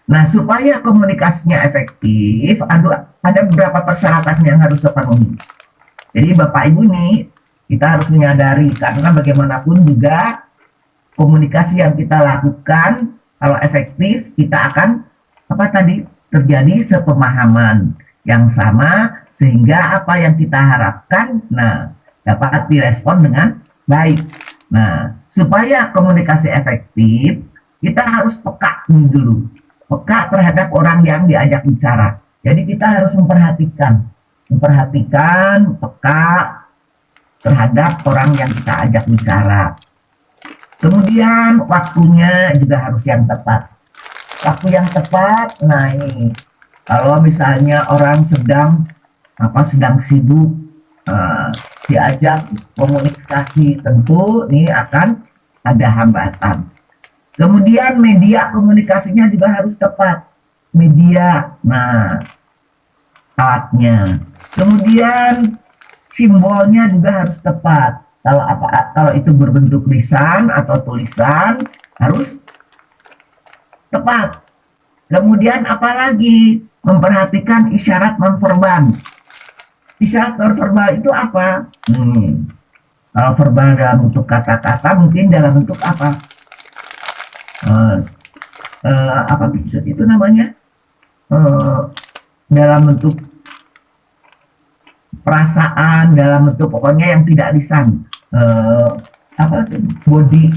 Nah, supaya komunikasinya efektif, ada beberapa persyaratan yang harus terpenuhi. Jadi Bapak Ibu nih, kita harus menyadari, karena bagaimanapun juga komunikasi yang kita lakukan, kalau efektif, kita akan terjadi sepemahaman yang sama, sehingga apa yang kita harapkan, dapat direspon dengan baik. Nah, supaya komunikasi efektif, kita harus peka dulu, peka terhadap orang yang diajak bicara. Jadi kita harus memperhatikan, peka terhadap orang yang kita ajak bicara. Kemudian waktunya juga harus yang tepat. Waktu yang tepat, nah ini kalau misalnya orang sedang sibuk diajak komunikasi, tentu ini akan ada hambatan. Kemudian media komunikasinya juga harus tepat. Media, alatnya. Kemudian simbolnya juga harus tepat. Kalau itu berbentuk lisan atau tulisan harus tepat. Kemudian apalagi memperhatikan isyarat nonverbal. Isyarat nonverbal itu apa? Kalau verbal dalam bentuk kata-kata, mungkin dalam bentuk apa? Itu namanya? Dalam bentuk perasaan, dalam bentuk pokoknya yang tidak lisan. Body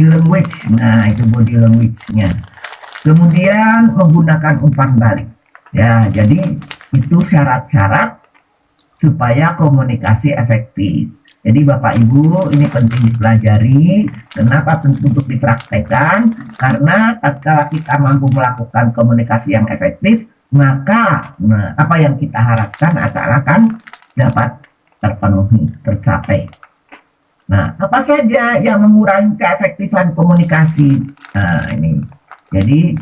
language. Nah, itu body language-nya. Kemudian menggunakan umpan balik. Ya, jadi itu syarat-syarat supaya komunikasi efektif. Jadi Bapak Ibu, ini penting dipelajari. Kenapa penting untuk dipraktekkan? Karena tatkala kita mampu melakukan komunikasi yang efektif, maka apa yang kita harapkan akan dapat terpenuhi, tercapai. Nah, apa saja yang mengurangi keefektifan komunikasi? Nah, ini. Jadi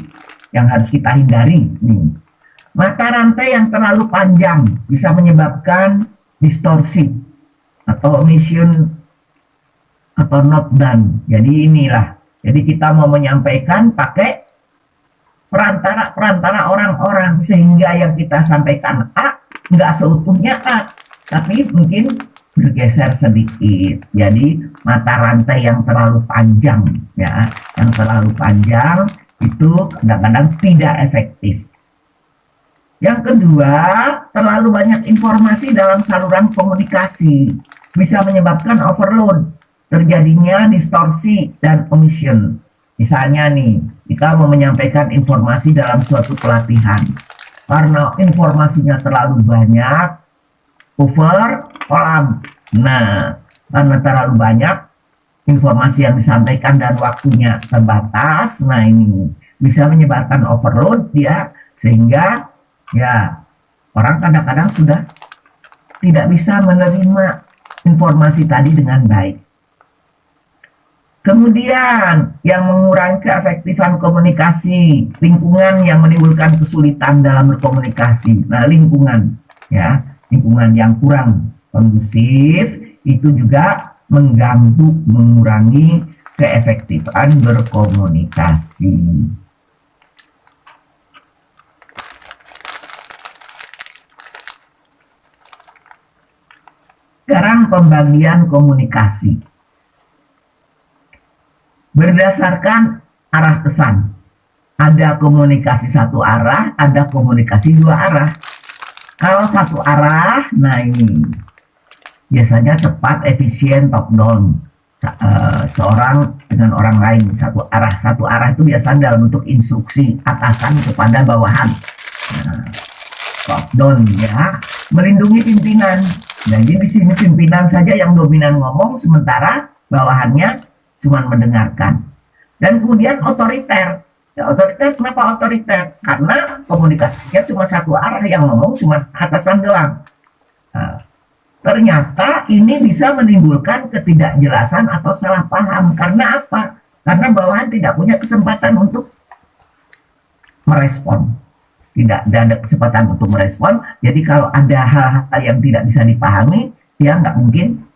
yang harus kita hindari. Mata rantai yang terlalu panjang bisa menyebabkan distorsi atau omission atau not done. Jadi inilah. Jadi kita mau menyampaikan pakai perantara orang-orang, sehingga yang kita sampaikan A nggak seutuhnya A, tapi mungkin bergeser sedikit. Jadi mata rantai yang terlalu panjang, ya, yang terlalu panjang itu kadang-kadang tidak efektif. Yang kedua, terlalu banyak informasi dalam saluran komunikasi bisa menyebabkan overload, terjadinya distorsi dan omission. Misalnya nih, kita mau menyampaikan informasi dalam suatu pelatihan. Karena informasinya terlalu banyak, over kolam. Nah, karena terlalu banyak informasi yang disampaikan dan waktunya terbatas, nah ini bisa menyebabkan overload ya, sehingga ya orang kadang-kadang sudah tidak bisa menerima informasi tadi dengan baik. Kemudian yang mengurangi keefektifan komunikasi, lingkungan yang menimbulkan kesulitan dalam berkomunikasi. Nah, lingkungan ya, lingkungan yang kurang kondusif itu juga mengganggu, mengurangi keefektifan berkomunikasi. Sekarang pembagian komunikasi berdasarkan arah pesan. Ada komunikasi satu arah, ada komunikasi dua arah. Kalau satu arah, nah ini biasanya cepat, efisien, top down. Seorang dengan orang lain, satu arah. Satu arah itu biasanya dalam bentuk instruksi atasan kepada bawahan. Nah, top down ya, melindungi pimpinan. Jadi di sini pimpinan saja yang dominan ngomong, sementara bawahannya cuma mendengarkan. Dan kemudian otoriter. Ya, otoriter, kenapa otoriter? Karena komunikasinya cuma satu arah, yang ngomong cuma atasan doang. Nah, ternyata ini bisa menimbulkan ketidakjelasan atau salah paham. Karena apa? Karena bawahan tidak punya kesempatan untuk merespon. Tidak ada kesempatan untuk merespon. Jadi kalau ada hal-hal yang tidak bisa dipahami, dia nggak mungkin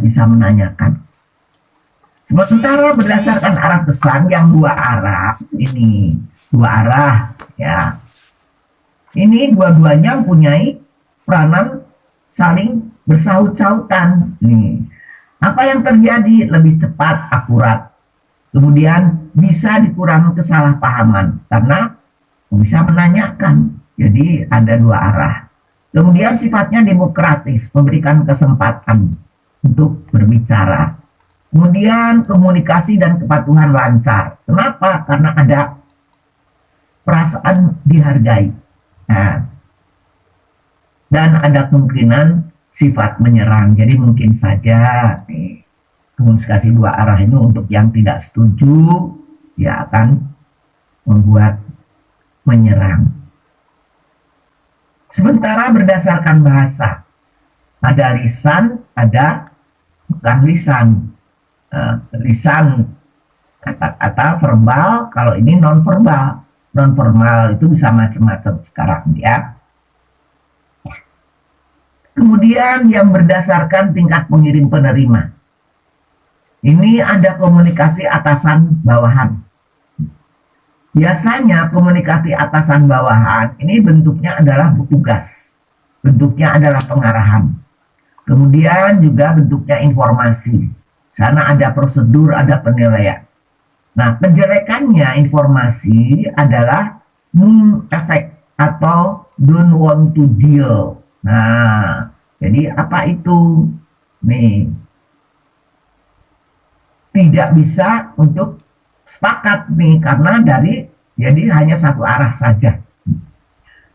bisa menanyakan. Sementara berdasarkan arah pesan yang dua arah, ini dua arah ya, ini dua-duanya mempunyai peranan saling bersaut-sautan. Nih, apa yang terjadi? Lebih cepat, akurat. Kemudian bisa dikurangi kesalahpahaman karena bisa menanyakan. Jadi ada dua arah. Kemudian sifatnya demokratis, memberikan kesempatan untuk berbicara. Kemudian komunikasi dan kepatuhan lancar. Kenapa? Karena ada perasaan dihargai. Nah, dan ada kemungkinan sifat menyerang. Jadi mungkin saja nih, komunikasi dua arah ini untuk yang tidak setuju, ya akan membuat menyerang. Sementara berdasarkan bahasa, ada lisan, ada bukan lisan. Lisan kata-kata verbal, kalau ini non verbal. Non verbal itu bisa macam-macam sekarang ya. Kemudian yang berdasarkan tingkat pengirim penerima. Ini ada komunikasi atasan bawahan. Biasanya komunikasi atasan bawahan ini bentuknya adalah tugas. Bentuknya adalah pengarahan. Kemudian juga bentuknya informasi. Sana ada prosedur, ada penilaian. Nah, kejelekannya informasi adalah efek atau don't want to deal. Nah, jadi apa itu? Nih, tidak bisa untuk sepakat nih karena jadi hanya satu arah saja.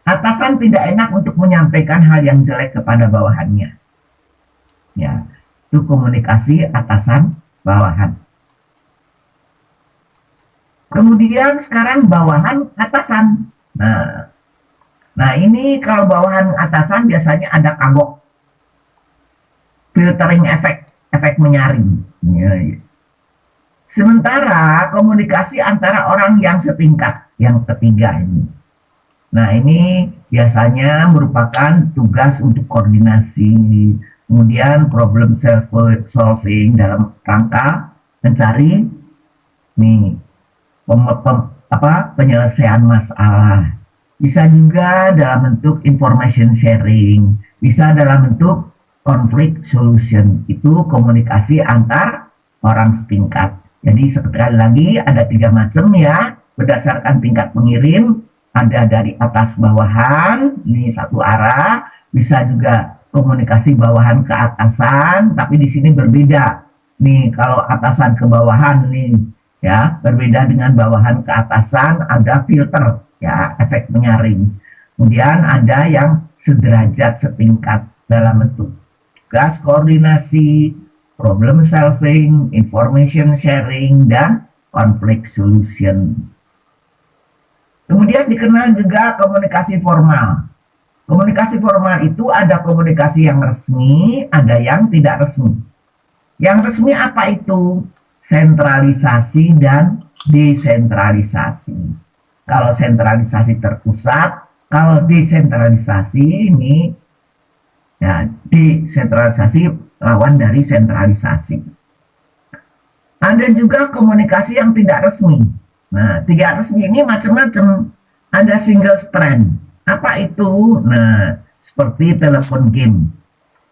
Atasan tidak enak untuk menyampaikan hal yang jelek kepada bawahannya. Ya, itu komunikasi atasan bawahan. Kemudian sekarang bawahan atasan. Nah ini kalau bawahan atasan biasanya ada kagok, filtering efek menyaring. Ya. Sementara komunikasi antara orang yang setingkat, yang ketiga ini. Nah ini biasanya merupakan tugas untuk koordinasi, kemudian problem solving dalam rangka mencari penyelesaian masalah. bisa juga dalam bentuk information sharing, bisa dalam bentuk conflict solution. Itu komunikasi antar orang setingkat. Jadi sekali lagi ada 3 macam ya, berdasarkan tingkat pengirim, ada dari atas bawahan, ini satu arah, bisa juga komunikasi bawahan ke atasan, tapi di sini berbeda. Nih kalau atasan ke bawahan nih ya, berbeda dengan bawahan ke atasan, ada filter ya, efek menyaring. Kemudian ada yang sederajat setingkat dalam bentuk tugas koordinasi, problem solving, information sharing, dan conflict solution. Kemudian dikenal juga komunikasi formal. Komunikasi formal itu ada komunikasi yang resmi, ada yang tidak resmi. Yang resmi apa itu? Sentralisasi dan desentralisasi. Kalau sentralisasi terpusat, kalau desentralisasi ini ya, desentralisasi lawan dari sentralisasi. Ada juga komunikasi yang tidak resmi. Nah, tidak resmi ini macam-macam. Ada single strand. Apa itu? Nah, seperti telepon game.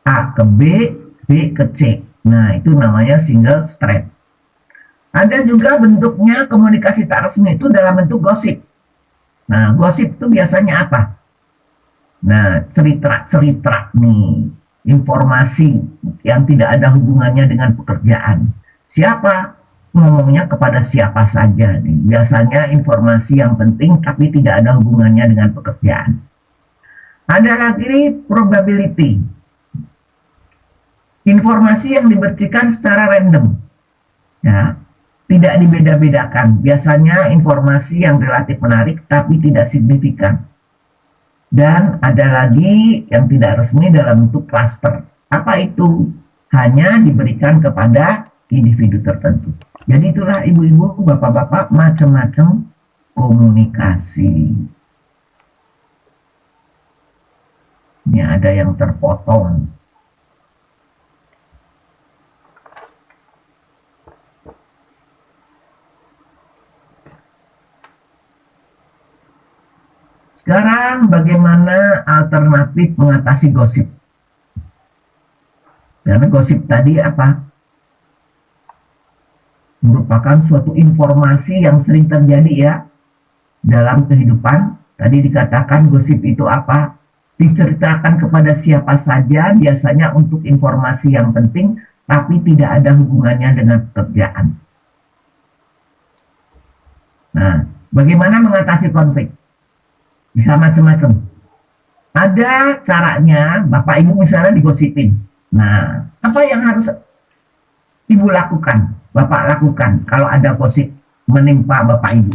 A ke B, B ke C. Nah, itu namanya single strand. Ada juga bentuknya komunikasi tak resmi itu dalam bentuk gosip. Nah, gosip itu biasanya apa? Nah, cerita-cerita nih, informasi yang tidak ada hubungannya dengan pekerjaan. Siapa? Ngomongnya kepada siapa saja nih. Biasanya informasi yang penting tapi tidak ada hubungannya dengan pekerjaan. Ada lagi probability. Informasi yang diberikan secara random. Ya, tidak dibeda-bedakan. Biasanya informasi yang relatif menarik tapi tidak signifikan. Dan ada lagi yang tidak resmi dalam bentuk cluster. Apa itu? Hanya diberikan kepada individu tertentu. Jadi itulah ibu-ibu, bapak-bapak, macam-macam komunikasi. Ini ada yang terpotong. Sekarang bagaimana alternatif mengatasi gosip? Karena gosip tadi apa? Merupakan suatu informasi yang sering terjadi ya dalam kehidupan. Tadi dikatakan gosip itu apa? Diceritakan kepada siapa saja, biasanya untuk informasi yang penting, tapi tidak ada hubungannya dengan pekerjaan. Nah, bagaimana mengatasi konflik? Bisa macam-macam. Ada caranya, Bapak Ibu misalnya digosipin. Nah, apa yang harus Ibu lakukan, Bapak lakukan kalau ada gosip menimpa Bapak Ibu?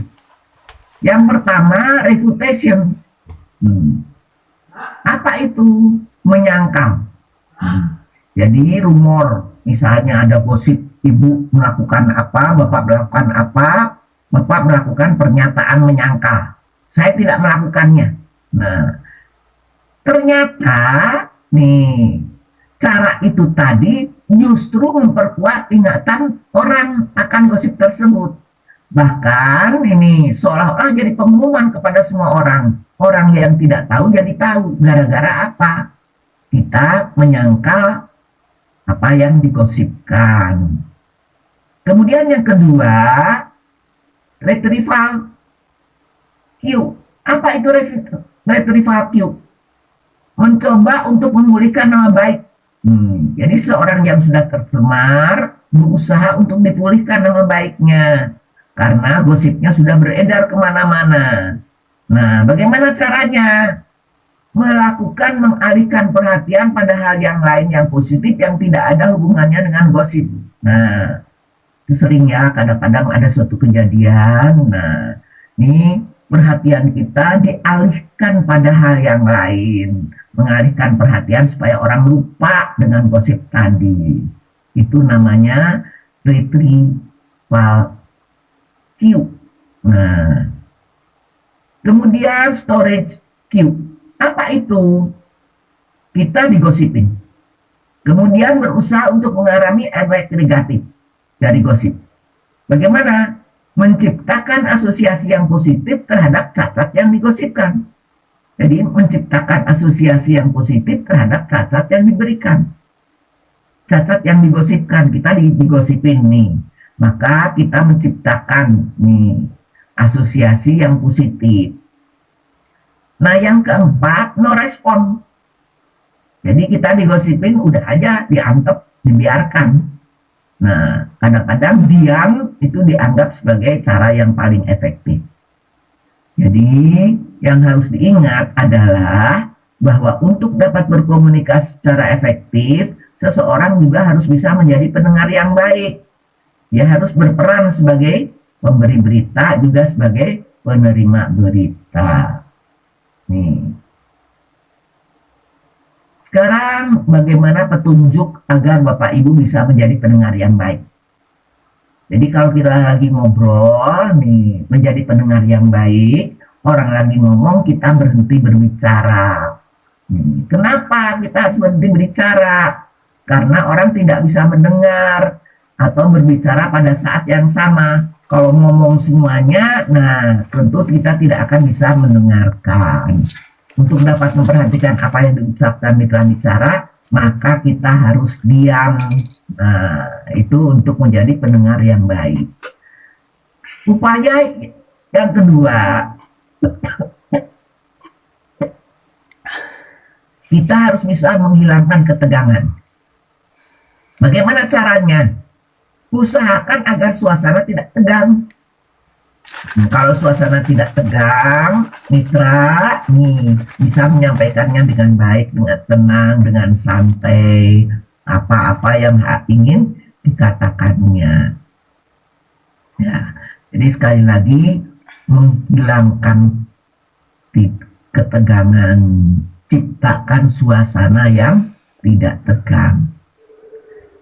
Yang pertama, refutation. Apa itu? Menyangkal. Jadi rumor, misalnya ada gosip Ibu melakukan apa, Bapak melakukan apa, Bapak melakukan pernyataan menyangkal. Saya tidak melakukannya. Nah, ternyata nih, cara itu tadi justru memperkuat ingatan orang akan gosip tersebut. Bahkan ini seolah-olah jadi pengumuman kepada semua orang. Orang yang tidak tahu jadi tahu. Gara-gara apa? Kita menyangkal apa yang digosipkan. Kemudian yang kedua, retrieval cue. Apa itu retrieval cue? Mencoba untuk memulihkan nama baik. Jadi seorang yang sudah tercemar berusaha untuk dipulihkan nama baiknya karena gosipnya sudah beredar kemana-mana. Nah, bagaimana caranya? Melakukan mengalihkan perhatian pada hal yang lain yang positif yang tidak ada hubungannya dengan gosip. Nah, itu sering ya, kadang-kadang ada suatu kejadian. Nah, ini perhatian kita dialihkan pada hal yang lain. Mengalihkan perhatian supaya orang lupa dengan gosip tadi. Itu namanya retrieval cue. Nah, kemudian storage cue. Apa itu? Kita digosipin. Kemudian berusaha untuk mengalami efek negatif dari gosip. Bagaimana? Menciptakan asosiasi yang positif terhadap cacat yang digosipkan. Jadi menciptakan asosiasi yang positif terhadap cacat yang diberikan. Cacat yang digosipkan, kita digosipin nih. Maka kita menciptakan nih asosiasi yang positif. Nah, yang keempat, no respon. Jadi kita digosipin udah aja diantep, dibiarkan. Nah, kadang-kadang diam itu dianggap sebagai cara yang paling efektif. Jadi, yang harus diingat adalah bahwa untuk dapat berkomunikasi secara efektif, seseorang juga harus bisa menjadi pendengar yang baik. Dia harus berperan sebagai pemberi berita, juga sebagai penerima berita. Nih. Sekarang, bagaimana petunjuk agar Bapak Ibu bisa menjadi pendengar yang baik? Jadi kalau kita lagi ngobrol nih, menjadi pendengar yang baik, orang lagi ngomong kita berhenti berbicara. Kenapa kita harus berhenti berbicara? Karena orang tidak bisa mendengar atau berbicara pada saat yang sama. Kalau ngomong semuanya, nah tentu kita tidak akan bisa mendengarkan. Untuk dapat memperhatikan apa yang diucapkan mitra bicara, maka kita harus diam. Nah, itu untuk menjadi pendengar yang baik. Upaya yang kedua, kita harus bisa menghilangkan ketegangan. Bagaimana caranya? Usahakan agar suasana tidak tegang. Nah, kalau suasana tidak tegang, mitra nih bisa menyampaikannya dengan baik, dengan tenang, dengan santai, apa-apa yang ingin dikatakannya. Ya, jadi sekali lagi menghilangkan ketegangan, ciptakan suasana yang tidak tegang.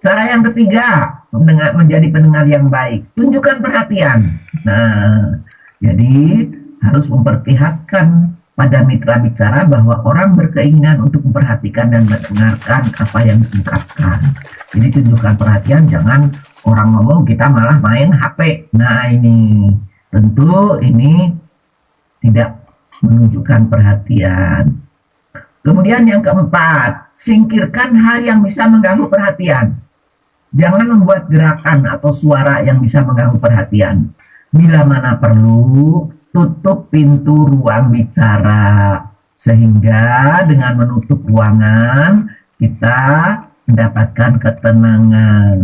Cara yang ketiga, menjadi pendengar yang baik, tunjukkan perhatian. Nah, jadi harus memperlihatkan pada mitra bicara bahwa orang berkeinginan untuk memperhatikan dan mendengarkan apa yang diungkapkan. Jadi tunjukkan perhatian, jangan orang ngomong kita malah main HP. Nah, ini tentu ini tidak menunjukkan perhatian. Kemudian yang keempat, singkirkan hal yang bisa mengganggu perhatian. Jangan membuat gerakan atau suara yang bisa mengganggu perhatian. Bila mana perlu, tutup pintu ruang bicara. Sehingga dengan menutup ruangan, kita mendapatkan ketenangan.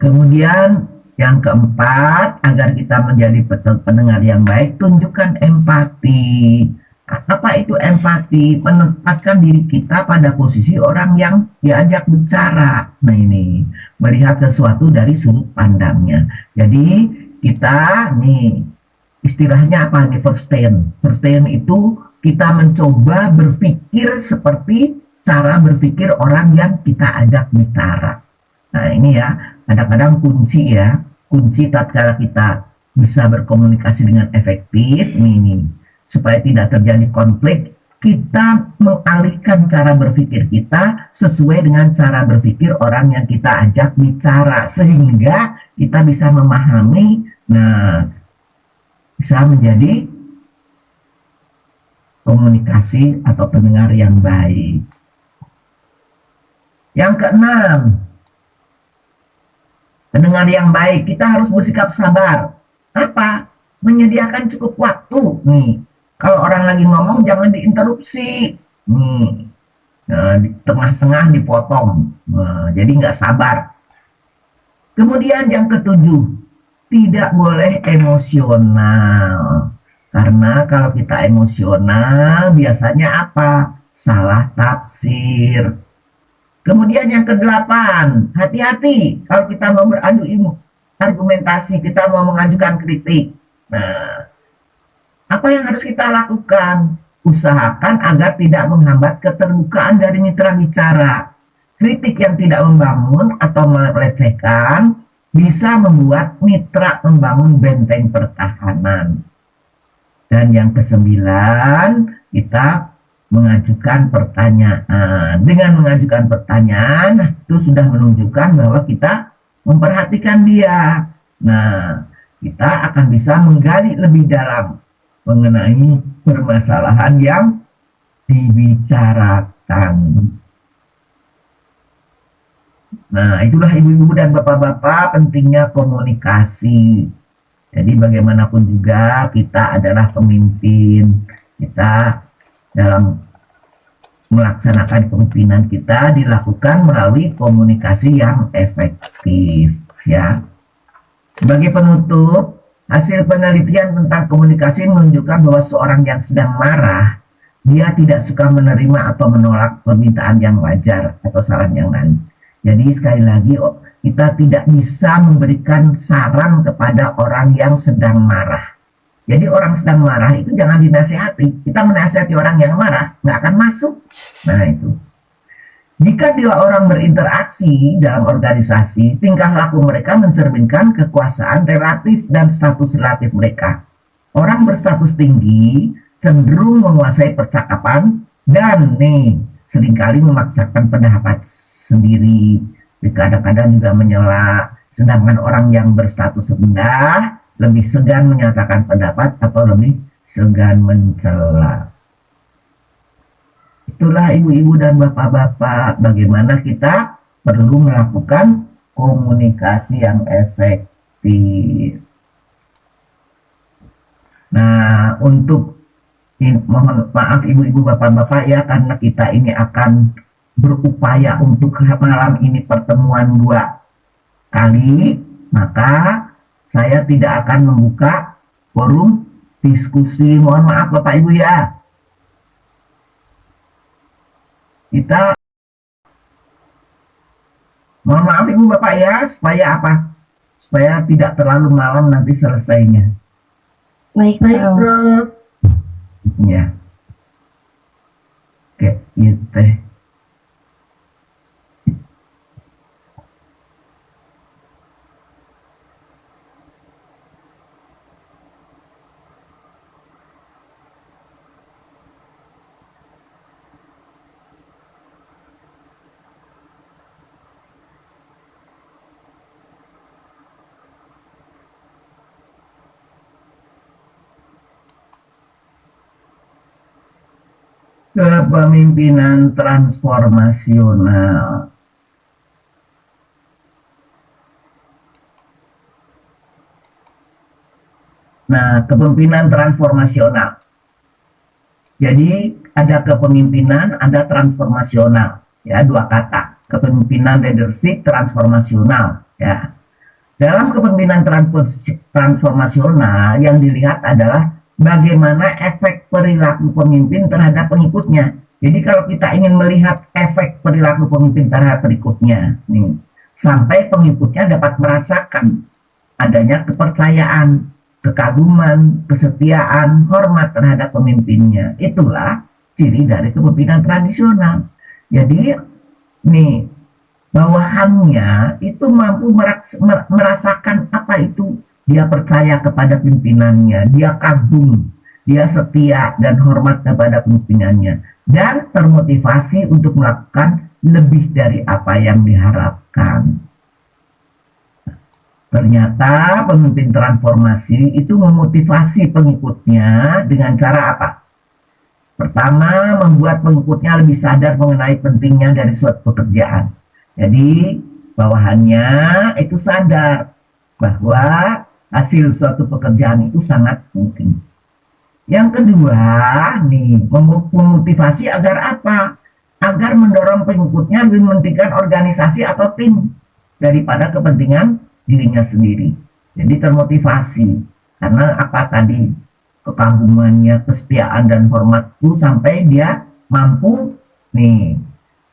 Kemudian yang keempat, agar kita menjadi pendengar yang baik, tunjukkan empati. Apa itu empati? Menempatkan diri kita pada posisi orang yang diajak bicara. Nah ini, melihat sesuatu dari sudut pandangnya. Jadi kita nih, istilahnya apa nih, first stand. First stand itu kita mencoba berpikir seperti cara berpikir orang yang kita ajak bicara. Nah ini ya, kadang-kadang kunci ya, kunci tatkala kita bisa berkomunikasi dengan efektif, nih supaya tidak terjadi konflik, kita mengalihkan cara berpikir kita sesuai dengan cara berpikir orang yang kita ajak bicara, sehingga kita bisa memahami, nah bisa menjadi komunikasi atau pendengar yang baik. Yang keenam, pendengar yang baik, kita harus bersikap sabar. Apa? Menyediakan cukup waktu nih. Kalau orang lagi ngomong jangan diinterupsi. Nih, nah, di tengah-tengah dipotong. Nah, jadi nggak sabar. Kemudian yang ketujuh, tidak boleh emosional. Karena kalau kita emosional, biasanya apa? Salah tafsir. Kemudian yang kedelapan, hati-hati kalau kita mau beradu argumentasi, kita mau mengajukan kritik. Nah, apa yang harus kita lakukan? Usahakan agar tidak menghambat keterbukaan dari mitra bicara. Kritik yang tidak membangun atau melecehkan bisa membuat mitra membangun benteng pertahanan. Dan yang kesembilan, kita mengajukan pertanyaan. Dengan mengajukan pertanyaan, itu sudah menunjukkan bahwa kita memperhatikan dia. Nah, kita akan bisa menggali lebih dalam mengenai permasalahan yang dibicarakan. Nah, itulah ibu-ibu dan bapak-bapak pentingnya komunikasi. Jadi bagaimanapun juga kita adalah pemimpin. Kita dalam melaksanakan kepemimpinan kita dilakukan melalui komunikasi yang efektif, ya. Sebagai penutup, hasil penelitian tentang komunikasi menunjukkan bahwa seorang yang sedang marah, dia tidak suka menerima atau menolak permintaan yang wajar atau saran yang lain. Jadi sekali lagi, kita tidak bisa memberikan saran kepada orang yang sedang marah. Jadi orang sedang marah itu jangan dinasihati. Kita menasihati orang yang marah, nggak akan masuk. Nah itu. Jika dua orang berinteraksi dalam organisasi, tingkah laku mereka mencerminkan kekuasaan relatif dan status relatif mereka. Orang berstatus tinggi cenderung menguasai percakapan dan seringkali memaksakan pendapat sendiri. Kadang-kadang juga menyela. Sedangkan orang yang berstatus rendah lebih segan menyatakan pendapat atau lebih segan mencela. Itulah ibu-ibu dan bapak-bapak bagaimana kita perlu melakukan komunikasi yang efektif. Nah, mohon maaf ibu-ibu bapak-bapak ya, karena kita ini akan berupaya untuk malam ini pertemuan 2 kali, maka saya tidak akan membuka forum diskusi. Mohon maaf Bapak Ibu ya. Mohon maaf Ibu Bapak ya, supaya apa? Supaya tidak terlalu malam nanti selesainya. Baik, Prof. Ya. Oke, gitu. Kepemimpinan transformasional. Nah, kepemimpinan transformasional. Jadi ada kepemimpinan, ada transformasional. Ya, 2 kata. Kepemimpinan leadership transformasional. Ya. Dalam kepemimpinan transformasional yang dilihat adalah bagaimana efek perilaku pemimpin terhadap pengikutnya. Jadi kalau kita ingin melihat efek perilaku pemimpin terhadap pengikutnya, sampai pengikutnya dapat merasakan adanya kepercayaan, kekaguman, kesetiaan, hormat terhadap pemimpinnya. Itulah ciri dari kepemimpinan tradisional. Jadi bawahannya itu mampu merasakan apa itu. Dia percaya kepada pimpinannya, dia kagum, dia setia dan hormat kepada pimpinannya, dan termotivasi untuk melakukan lebih dari apa yang diharapkan. Ternyata pemimpin transformasi itu memotivasi pengikutnya dengan cara apa? Pertama, membuat pengikutnya lebih sadar mengenai pentingnya dari suatu pekerjaan. Jadi bawahannya itu sadar bahwa hasil suatu pekerjaan itu sangat penting. Yang kedua, memotivasi agar apa? Agar mendorong pengikutnya lebih mementingkan organisasi atau tim daripada kepentingan dirinya sendiri. Jadi termotivasi karena apa tadi? Kekagumannya, kesetiaan dan hormat itu sampai dia mampu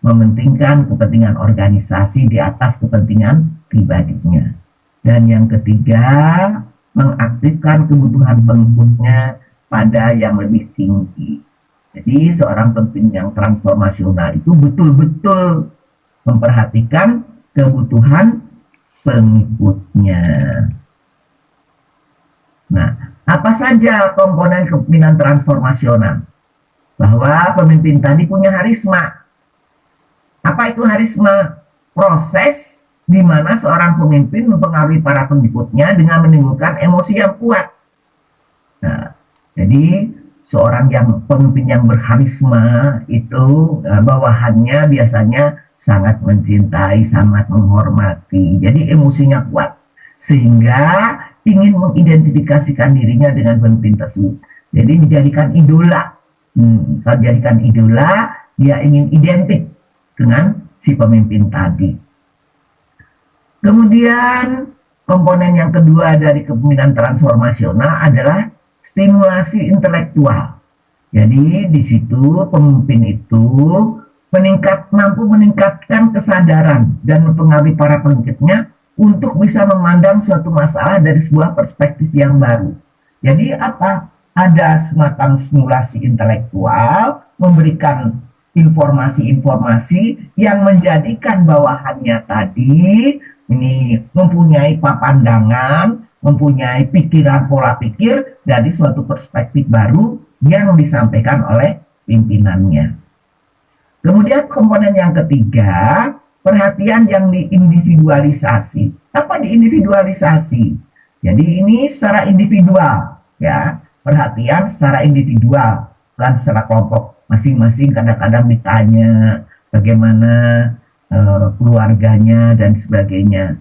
mementingkan kepentingan organisasi di atas kepentingan pribadinya. Dan yang ketiga, mengaktifkan kebutuhan pengikutnya pada yang lebih tinggi. Jadi seorang pemimpin yang transformasional itu betul-betul memperhatikan kebutuhan pengikutnya. Nah, apa saja komponen kepemimpinan transformasional? Bahwa pemimpin tadi punya harisma. Apa itu harisma? Proses di mana seorang pemimpin mempengaruhi para pengikutnya dengan menimbulkan emosi yang kuat. Nah, Jadi seorang yang pemimpin yang berkarisma itu bawahannya biasanya sangat mencintai, sangat menghormati. Jadi emosinya kuat sehingga ingin mengidentifikasikan dirinya dengan pemimpin tersebut. Jadi dijadikan idola. Kalau dijadikan idola, dia ingin identik dengan si pemimpin tadi. Kemudian komponen yang kedua dari kepemimpinan transformasional adalah stimulasi intelektual. Jadi di situ pemimpin itu mampu meningkatkan kesadaran dan mempengaruhi para pengikutnya untuk bisa memandang suatu masalah dari sebuah perspektif yang baru. Jadi apa? Ada semacam stimulasi intelektual, memberikan informasi-informasi yang menjadikan bawahannya tadi ini mempunyai pandangan, mempunyai pikiran pola pikir dari suatu perspektif baru yang disampaikan oleh pimpinannya. Kemudian komponen yang ketiga, perhatian yang diindividualisasi. Apa diindividualisasi? Jadi ini secara individual, ya, perhatian secara individual, bukan secara kelompok. Masing-masing kadang-kadang ditanya bagaimana keluarganya dan sebagainya.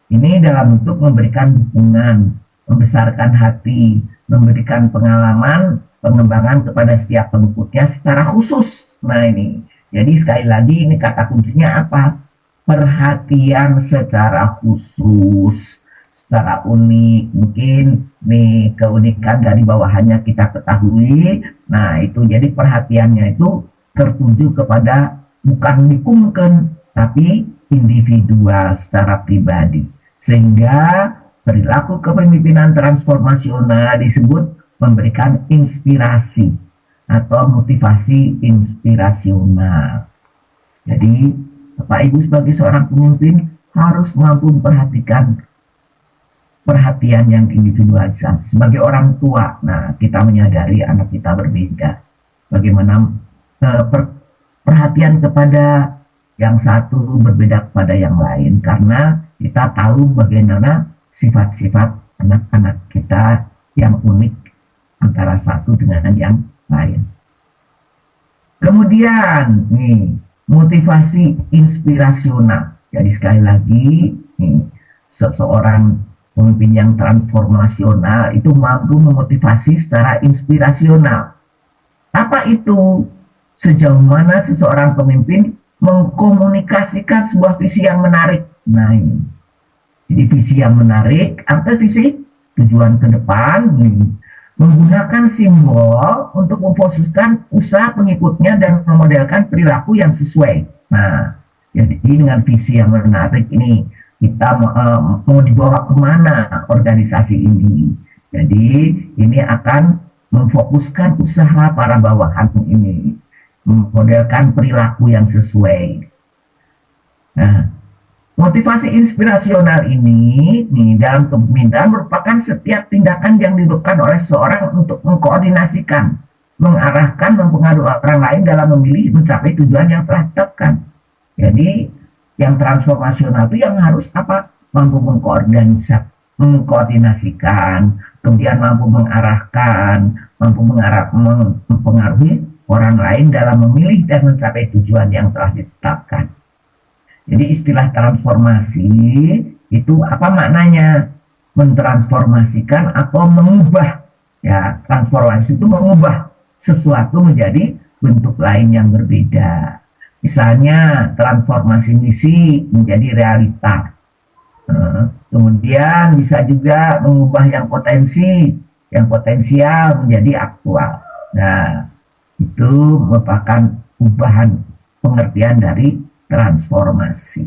Ini dalam bentuk memberikan dukungan, membesarkan hati, memberikan pengalaman, pengembangan kepada setiap pengikutnya secara khusus. Nah ini, jadi sekali lagi ini kata kuncinya apa? Perhatian secara khusus, secara unik. Mungkin nih keunikan dari bawahannya kita ketahui. Nah itu jadi perhatiannya itu tertuju kepada bukan dikungken, tapi individual secara pribadi. Sehingga perilaku kepemimpinan transformasional disebut memberikan inspirasi atau motivasi inspirasional. Jadi Bapak Ibu sebagai seorang pemimpin harus mampu memperhatikan perhatian yang individualisasi. Sebagai orang tua, nah kita menyadari anak kita berbeda. Bagaimana perhatian kepada yang satu berbeda kepada yang lain, karena kita tahu bagaimana sifat-sifat anak-anak kita yang unik antara satu dengan yang lain. Kemudian nih, motivasi inspirasional. Jadi sekali lagi nih, seseorang pemimpin yang transformasional itu mampu memotivasi secara inspirasional. Apa itu? Sejauh mana seseorang pemimpin mengkomunikasikan sebuah visi yang menarik. Nah ini, jadi visi yang menarik, apa visi? Tujuan ke depan, menggunakan simbol untuk memfokuskan usaha pengikutnya dan memodelkan perilaku yang sesuai. Nah, jadi dengan visi yang menarik ini, kita mau dibawa kemana organisasi ini. Jadi ini akan memfokuskan usaha para bawahan ini, memodelkan perilaku yang sesuai. Nah, motivasi inspirasional ini dalam kepemimpinan merupakan setiap tindakan yang dilakukan oleh seorang untuk mengkoordinasikan, mengarahkan, mempengaruhi orang lain dalam memilih mencapai tujuan yang telah ditetapkan. Jadi yang transformasional itu yang harus apa? Mampu mengkoordinasikan, kemudian mampu mengarahkan, mampu mempengaruhi orang lain dalam memilih dan mencapai tujuan yang telah ditetapkan. Jadi istilah transformasi itu apa maknanya? Mentransformasikan atau mengubah. Ya, transformasi itu mengubah sesuatu menjadi bentuk lain yang berbeda. Misalnya transformasi misi menjadi realita. Kemudian bisa juga mengubah yang potensial menjadi aktual. Nah, itu merupakan perubahan pengertian dari transformasi.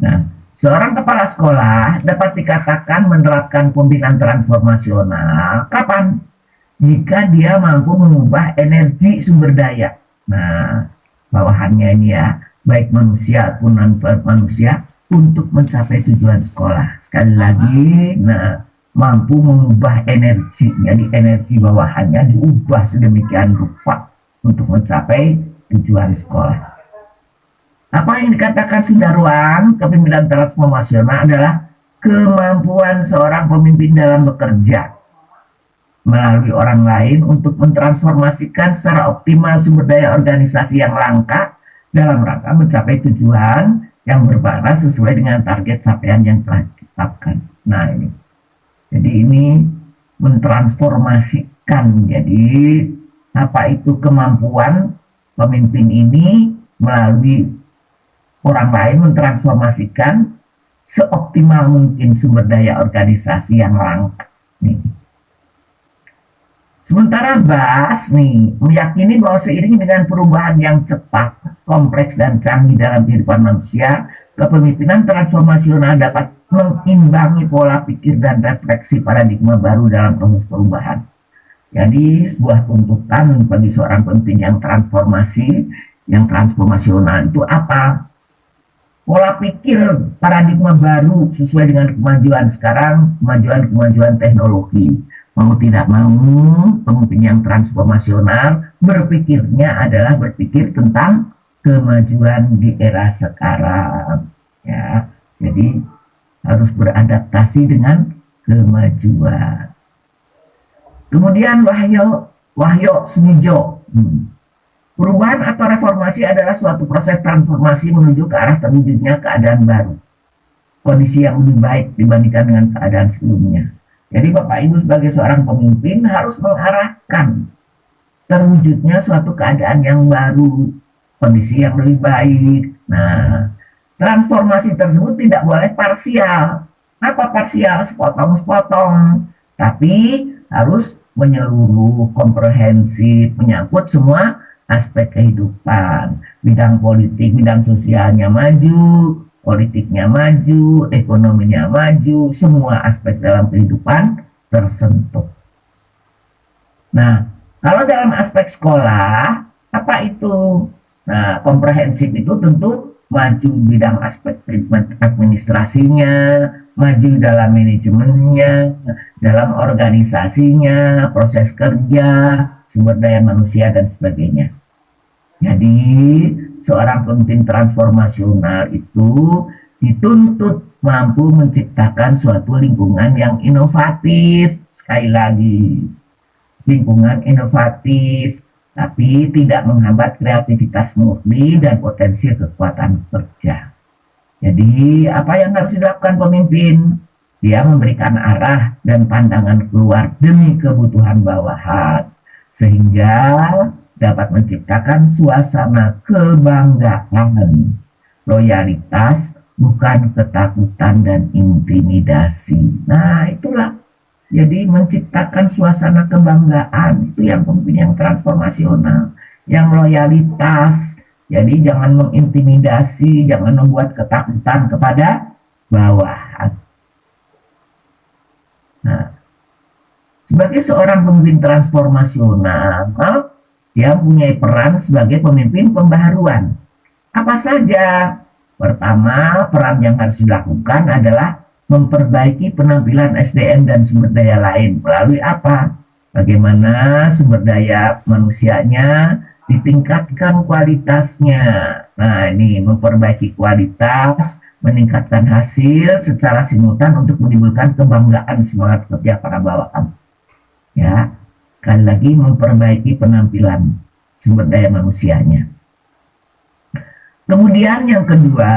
Nah, seorang kepala sekolah dapat dikatakan menerapkan pembinaan transformasional kapan? Jika dia mampu mengubah energi sumber daya. Nah, bawahannya ini ya, baik manusia ataupun non-manusia untuk mencapai tujuan sekolah. Sekali lagi, nah, mampu mengubah energi, jadi energi bawahannya diubah sedemikian rupa untuk mencapai tujuan sekolah. Apa yang dikatakan Sundaruan kepemimpinan transformasional adalah kemampuan seorang pemimpin dalam bekerja melalui orang lain untuk mentransformasikan secara optimal sumber daya organisasi yang langka dalam rangka mencapai tujuan yang bermakna sesuai dengan target capaian yang telah ditetapkan. Nah ini, jadi ini mentransformasikan. Jadi apa itu kemampuan pemimpin ini melalui orang lain mentransformasikan seoptimal mungkin sumber daya organisasi yang langka. Nih. Sementara Bas nih meyakini bahwa seiring dengan perubahan yang cepat, kompleks dan canggih dalam kehidupan manusia, kepemimpinan transformasional dapat mengimbangi pola pikir dan refleksi paradigma baru dalam proses perubahan. Jadi sebuah tuntutan bagi seorang pemimpin yang transformasional itu apa? Pola pikir paradigma baru sesuai dengan kemajuan sekarang, kemajuan teknologi. Mau tidak mau, pemimpin yang transformasional berpikirnya adalah berpikir tentang kemajuan di era sekarang. Ya, jadi harus beradaptasi dengan kemajuan. Kemudian Wahyo Sumijo. Perubahan atau reformasi adalah suatu proses transformasi menuju ke arah terwujudnya keadaan baru. Kondisi yang lebih baik dibandingkan dengan keadaan sebelumnya. Jadi Bapak Ibu sebagai seorang pemimpin harus mengarahkan terwujudnya suatu keadaan yang baru, kondisi yang lebih baik. Nah, transformasi tersebut tidak boleh parsial. Apa parsial? Sepotong-sepotong. Tapi harus menyeluruh, komprehensif, menyangkut semua aspek kehidupan. Bidang politik, bidang sosialnya maju, politiknya maju, ekonominya maju, semua aspek dalam kehidupan tersentuh. Nah, kalau dalam aspek sekolah, apa itu? Nah, komprehensif itu tentu maju bidang aspek administrasinya, maju dalam manajemennya, dalam organisasinya, proses kerja, sumber daya manusia, dan sebagainya. Jadi, seorang pemimpin transformasional itu dituntut mampu menciptakan suatu lingkungan yang inovatif. Sekali lagi, lingkungan inovatif, tapi tidak menghambat kreativitas murni dan potensi kekuatan kerja. Jadi, apa yang harus dilakukan pemimpin? Dia memberikan arah dan pandangan keluar demi kebutuhan bawahan, sehingga dapat menciptakan suasana kebanggaan, loyalitas, bukan ketakutan dan intimidasi. Nah, itulah. Jadi menciptakan suasana kebanggaan, itu yang pemimpin yang transformasional, yang loyalitas. Jadi jangan mengintimidasi, jangan membuat ketakutan kepada bawahan. Nah, sebagai seorang pemimpin transformasional, dia mempunyai peran sebagai pemimpin pembaharuan. Apa saja? Pertama, peran yang harus dilakukan adalah memperbaiki penampilan SDM dan sumber daya lain. Melalui apa? Bagaimana sumber daya manusianya ditingkatkan kualitasnya. Nah, ini memperbaiki kualitas, meningkatkan hasil secara simultan untuk menimbulkan kebanggaan semangat kerja para bawahan. Ya. Sekali lagi memperbaiki penampilan sumber daya manusianya. Kemudian yang kedua,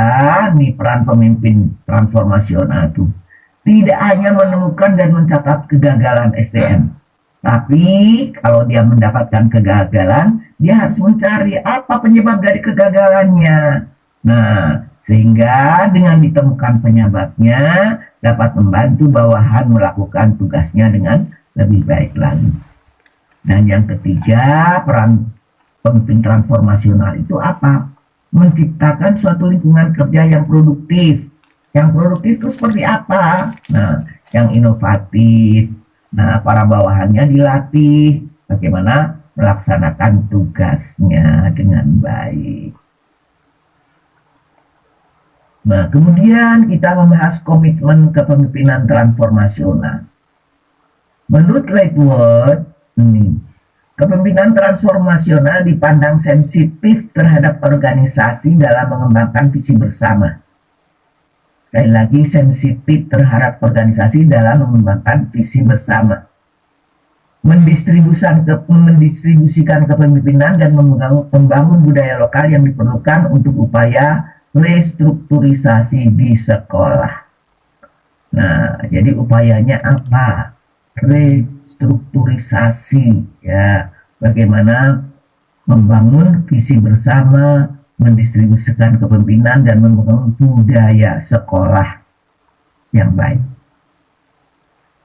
nih peran pemimpin transformasional itu tidak hanya menemukan dan mencatat kegagalan SDM, tapi kalau dia mendapatkan kegagalan, dia harus mencari apa penyebab dari kegagalannya. Nah, sehingga dengan ditemukan penyebabnya dapat membantu bawahan melakukan tugasnya dengan lebih baik lagi. Dan yang ketiga, peran pemimpin transformasional itu apa? Menciptakan suatu lingkungan kerja yang produktif. Yang produktif itu seperti apa? Nah, yang inovatif. Nah, para bawahannya dilatih bagaimana melaksanakan tugasnya dengan baik. Nah, kemudian kita membahas komitmen kepemimpinan transformasional. Menurut Lightwood, kepemimpinan transformasional dipandang sensitif terhadap organisasi dalam mengembangkan visi bersama. sekali lagi sensitif terhadap organisasi dalam mengembangkan visi bersama, mendistribusikan kepemimpinan dan membangun budaya lokal yang diperlukan untuk upaya restrukturisasi di sekolah. Nah, jadi upayanya apa? Restrukturisasi, ya, bagaimana membangun visi bersama, mendistribusikan kepemimpinan dan membangun budaya sekolah yang baik.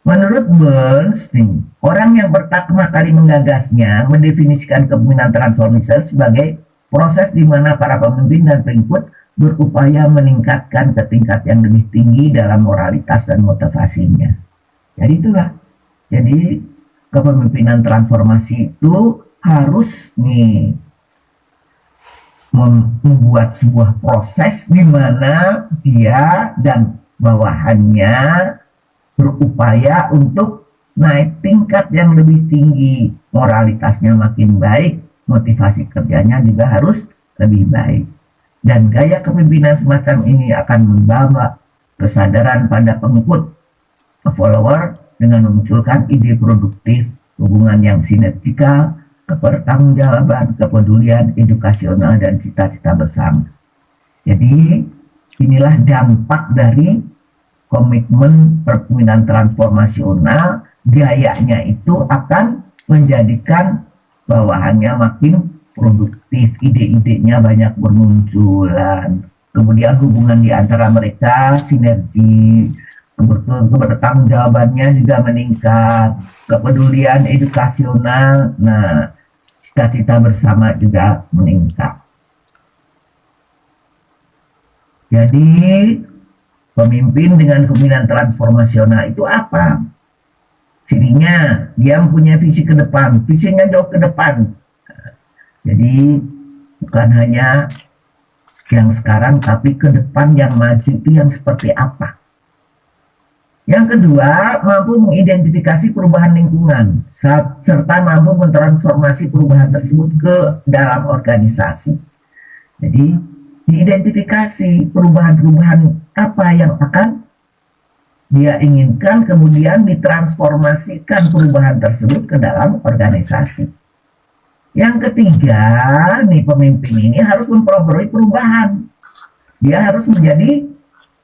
Menurut Burns, orang yang pertama kali menggagasnya mendefinisikan kepemimpinan transformasional sebagai proses di mana para pemimpin dan pengikut berupaya meningkatkan ke tingkat yang lebih tinggi dalam moralitas dan motivasinya. Jadi itulah. Jadi kepemimpinan transformasi itu harus membuat sebuah proses di mana dia dan bawahannya berupaya untuk naik tingkat yang lebih tinggi, moralitasnya makin baik, motivasi kerjanya juga harus lebih baik. Dan gaya kepemimpinan semacam ini akan membawa kesadaran pada pengikut, follower, dengan memunculkan ide produktif, hubungan yang sinergikal, kebertanggungjawaban, kepedulian, edukasional, dan cita-cita bersama. Jadi inilah dampak dari komitmen kepemimpinan transformasional. Gayanya itu akan menjadikan bawahannya makin produktif, ide-idenya banyak bermunculan, kemudian hubungan di antara mereka sinergi, kebertanggungjawabannya juga meningkat, kepedulian edukasional, nah cita-cita bersama juga meningkat. Jadi pemimpin dengan kepemimpinan transformasional itu apa? Cirinya dia punya visi ke depan, visinya jauh ke depan. Jadi bukan hanya yang sekarang, tapi ke depan yang maju itu yang seperti apa. Yang kedua, mampu mengidentifikasi perubahan lingkungan serta mampu mentransformasi perubahan tersebut ke dalam organisasi. Jadi diidentifikasi perubahan-perubahan apa yang akan dia inginkan, kemudian ditransformasikan perubahan tersebut ke dalam organisasi. Yang ketiga, nih pemimpin ini harus memperoleh perubahan. Dia harus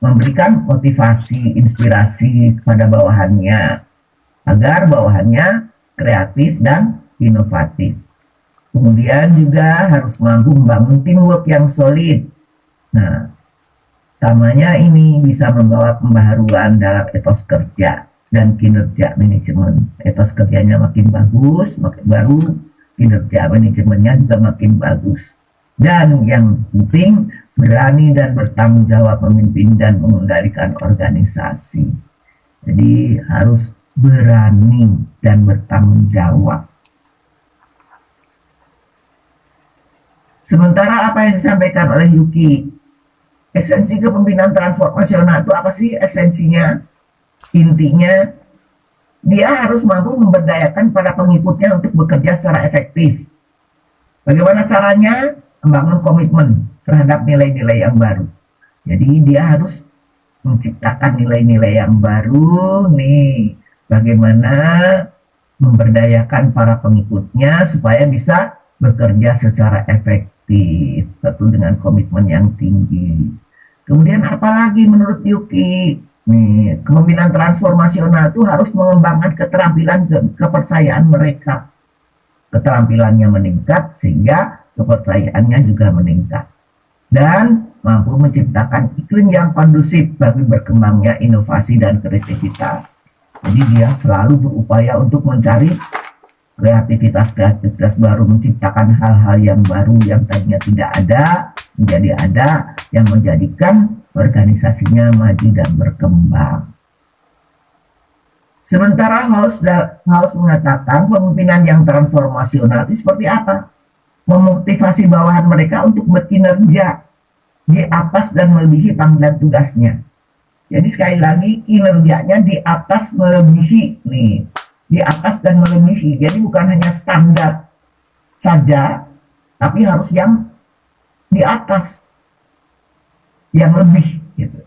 memberikan motivasi, inspirasi kepada bawahannya agar bawahannya kreatif dan inovatif. Kemudian juga harus mampu membangun teamwork yang solid. Nah, utamanya ini bisa membawa pembaharuan dalam etos kerja dan kinerja manajemen. Etos kerjanya makin bagus, makin baru, kinerja manajemennya juga makin bagus. Dan yang penting, berani dan bertanggung jawab memimpin dan mengendalikan organisasi. Jadi harus berani dan bertanggung jawab. Sementara apa yang disampaikan oleh Yuki, esensi kepemimpinan transformasional itu apa sih esensinya? Intinya, dia harus mampu memberdayakan para pengikutnya untuk bekerja secara efektif. Bagaimana caranya? Membangun komitmen terhadap nilai-nilai yang baru. Jadi dia harus menciptakan nilai-nilai yang baru nih. Bagaimana memberdayakan para pengikutnya supaya bisa bekerja secara efektif, tentu dengan komitmen yang tinggi. Kemudian apalagi menurut Yuki? Nih, kepemimpinan transformasional itu harus mengembangkan keterampilan kepercayaan mereka. Keterampilannya meningkat sehingga kepercayaannya juga meningkat. Dan mampu menciptakan iklim yang kondusif bagi berkembangnya inovasi dan kreativitas. Jadi dia selalu berupaya untuk mencari kreativitas baru, menciptakan hal-hal yang baru yang tadinya tidak ada, menjadi ada, yang menjadikan organisasinya maju dan berkembang. Sementara House mengatakan pemimpinan yang transformasional itu seperti apa? Memotivasi bawahan mereka untuk berkinerja di atas dan melebihi panggilan tugasnya. Jadi sekali lagi kinerjanya di atas melebihi nih, di atas dan melebihi. Jadi bukan hanya standar saja, tapi harus yang di atas, yang lebih gitu.